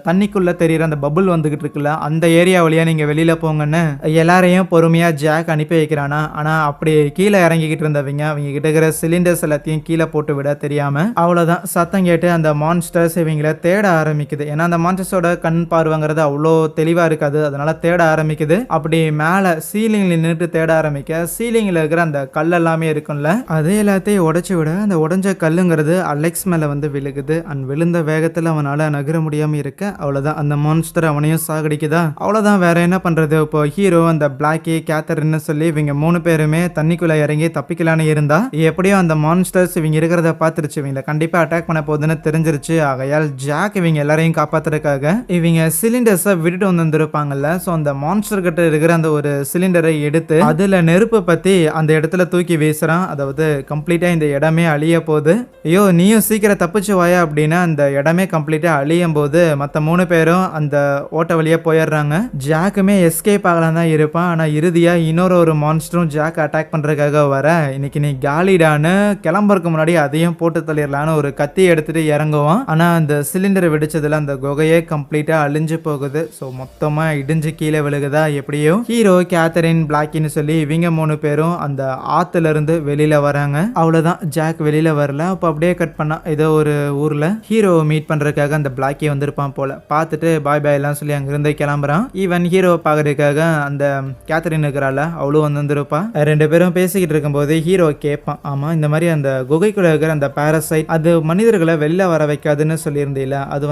தண்ணிக்குள்ள தெரியுற அந்த பபுள் வந்துகிட்டு இருக்குல்ல, அந்த ஏரியா வழியா நீங்க வெளியில போங்கன்னு எல்லாரையும் பொறுமையா ஜாக் அனுப்பி வைக்கிறானா. ஆனா அப்படி கீழே இறங்கிக்கிட்டு இருந்தவங்க அவங்க கிட்ட இருக்கிற சிலிண்டர்ஸ் எல்லாத்தையும் கீழே போட்டு விட தெரியாம அவ்வளவுதான் சத்தம் கேட்டு அந்த மான்ஸ்டர்ஸ் இவங்களை தேட ஆரம்பிக்குது. ஏன்னா அந்த மான்ஸ்டர்ஸோட கண் பார்வைங்கிறது அவ்வளோ தெளிவா இருக்காது, அதனால தேட ஆரம்பிக்குது. அப்படி மேல சீலிங்ல நின்றுட்டு தேட ஆரம்பிக்க சீலிங்ல இருக்கிற அந்த கல் எல்லாமே இருக்கும்ல, அதே எல்லாத்தையும் உடைச்சு விட அந்த உடைஞ்ச கல்லுங்கிறது அலெக்ஸ் மேல வந்து விழுகுது. அண்ட் விழுந்த வேகத்துல அவனால நகர முடியாம இருக்க அவ்வளவுதான் அந்த மான்ஸ்டர் அவனையும் சாகடிக்குதா. அவ்வளவுதான், வேற என்ன பண்றது. இப்போ ஹீரோ அந்த பிளாக்கி கேத்தரின்னு சொல்லி இவங்க 3 பேருமே தண்ணிக்குள்ள இறங்கி தப்பிக்கலான்னு இருந்தா எப்படியோ அந்த மான்ஸ்டர்ஸ் இவங்க இருக்கிறத பார்த்துருச்சு, இவங்களை கண்டிப்பா அட்டாக் பண்ண போகுதுன்னு தெரிஞ்சிருச்சு. ஆகையால் ஜாக் இவங்க எல்லாரையும் காப்பாத்துறதுக்காக இவங்க சிலிண்டர்ஸை விட்டுட்டு வந்திருப்பாங்கல்ல, ஸோ அந்த மான்ஸ்டர் கிட்ட இருக்கிற அந்த ஒரு சிலிண்டரை எடுத்து அதுல நெருப்பு பத்தி அந்த இடத்துல தூக்கி வீசுறான். அதாவது கம்ப்ளீட்டா இந்த இடமே அழிய போகுது. ஐயோ நீயும் சீக்கிரம் தப்பிச்சு வாயா அப்படின்னா அந்த இடமே கம்ப்ளீட்டா அழியும் போது மற்ற 3 பேரும் அந்த ஓட்ட வழியா போயிடுறாங்க. ஜாக்குமே எஸ்கேப் ஆகலாம் தான் இருப்பான். ஆனா இறுதியா இன்னொரு மான்ஸ்டரும் ஜாக் அட்டாக் பண்றதுக்காக வர, இன்னைக்கு நீ காலிடான்னு கிளம்புறதுக்கு முன்னாடி அதையும் போட்டு தள்ளிடலான்னு ஒரு கத்தி எடுத்துட்டு இறங்குவான். ஆனா அந்த சிலிண்டர் வெடிச்சதுல அந்த குகையே கம்ப்ளீட்டா அழிஞ்சு போகுது. ஸோ மொத்தமா இடிஞ்சு கீழே விழுகுதா. எப்படியோ ஹீரோ, கேத்தரின், பிளாக்கின்னு சொல்லி இவங்க 3 பேரும் அந்த ஆத்துல இருந்து வெளியில வராங்க. அவ்வளவுதான், ஜாக் வெளியில வரல. அப்ப அப்படியே கட் பண்ணா ஏதோ ஒரு ஊர்ல ஹீரோ மீட் பண்றதுக்காக அந்த பிளாக்கி வந்திருப்பான் போல. பார்த்துட்டு பாய் பாய் எல்லாம் சொல்லி அங்கிருந்து கிளம்புறான். ஈவன் ஹீரோ பாக்குறதுக்காக அந்த கேத்தரின் இருக்கிறாள், அவளும் வந்திருப்பா. 2 பேரும் பேசிக்கிட்டு இருக்கும்போது ஹீரோ கேட்பான், ஆமா இந்த மாதிரி அந்த குகைக்குள்ள இருக்கிற அந்த பாரசைட் அது மனிதர்களை வெளில வர வைக்காதுன்னு சொல்லியிருந்தீல, அது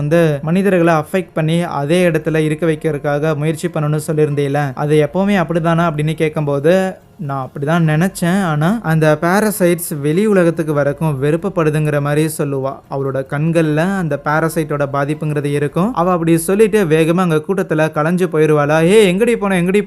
மனிதர்களை அஃபெக்ட் பண்ணி அதே இடத்துல இருக்க வைக்கிறதுக்காக முயற்சி பண்ணணும்னு சொல்லியிருந்தீல, அது எப்பவுமே அப்படிதானா அப்படின்னு கேட்கும்போது, நான் அப்படிதான் நினைச்சேன். ஆனா அந்த பாரசைட்ஸ் வெளி உலகத்துக்கு வரைக்கும் வெறுப்பப்படுதுங்கிற மாதிரி சொல்லுவா. அவளோட கண்கள்ல அந்த பாரசைட்டோட பாதிப்புங்கிறது இருக்கும். அவ அப்படி சொல்லிட்டு வேகமா அங்க கூட்டத்துல கலைஞ்சு போயிருவாளா. எங்கடி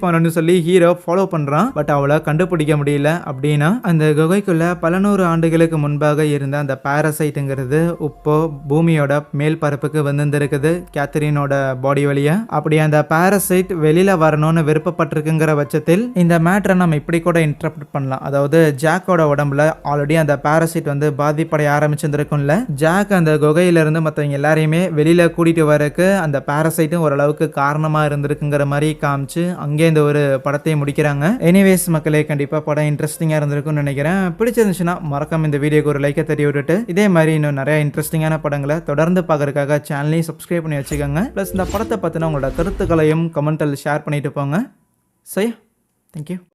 போனோன்னு சொல்லி ஹீரோ ஃபாலோ பண்றான். பட் அவளை கண்டுபிடிக்க முடியல. அப்படின்னா அந்த குகைக்குள்ள பல 100 ஆண்டுகளுக்கு முன்பாக இருந்த அந்த பாரசைட்டுங்கிறது இப்போ பூமியோட மேல் பரப்புக்கு வந்திருக்குது கேத்தரினோட பாடி வழியா. அப்படி அந்த பாரசைட் வெளியில வரணும்னு விருப்பப்பட்டிருக்குங்கிற பட்சத்தில் இந்த மேட்டரை நம்ம இப்படி கூட இன்டர்பிரட் பண்ணலாம். அதாவது ஜாக்கோட உடம்புல ஆல்ரெடி அந்த பாரசைட் பாதிப்படைய ஆரம்பிச்சிருக்கும்ல. ஜாக் அந்த குகையில இருந்து மற்றவங்க எல்லாரையுமே வெளியில கூட்டிட்டு வரக்கு அந்த பாரசைட்டும் ஓரளவுக்கு காரணமா இருந்திருக்குங்கிற மாதிரி காமிச்சு அங்கே இந்த ஒரு படத்தை முடிக்கிறாங்க. எனிவேஸ் மக்களே, கண்டிப்பா படம் இன்ட்ரெஸ்டிங்கா இருந்திருக்கும்னு நினைக்கிறேன். பிடிச்சிருந்துச்சுன்னா மறக்காம இந்த வீடியோக்கு ஒரு லைக்கை தட்டி விட்டுட்டு இதே மாதிரி இன்னும் நிறைய இன்ட்ரெஸ்டிங்கான படங்களை தொடர்ந்து பார்க்கறதுக்காக சேனலையும் சப்ஸ்கிரைப் பண்ணி வச்சுக்கோங்க. பிளஸ் இந்த படத்தை பத்தின உங்களோட கருத்துக்களையும் கமெண்ட்டில் ஷேர் பண்ணிட்டு போங்க. சரி, தேங்க்யூ.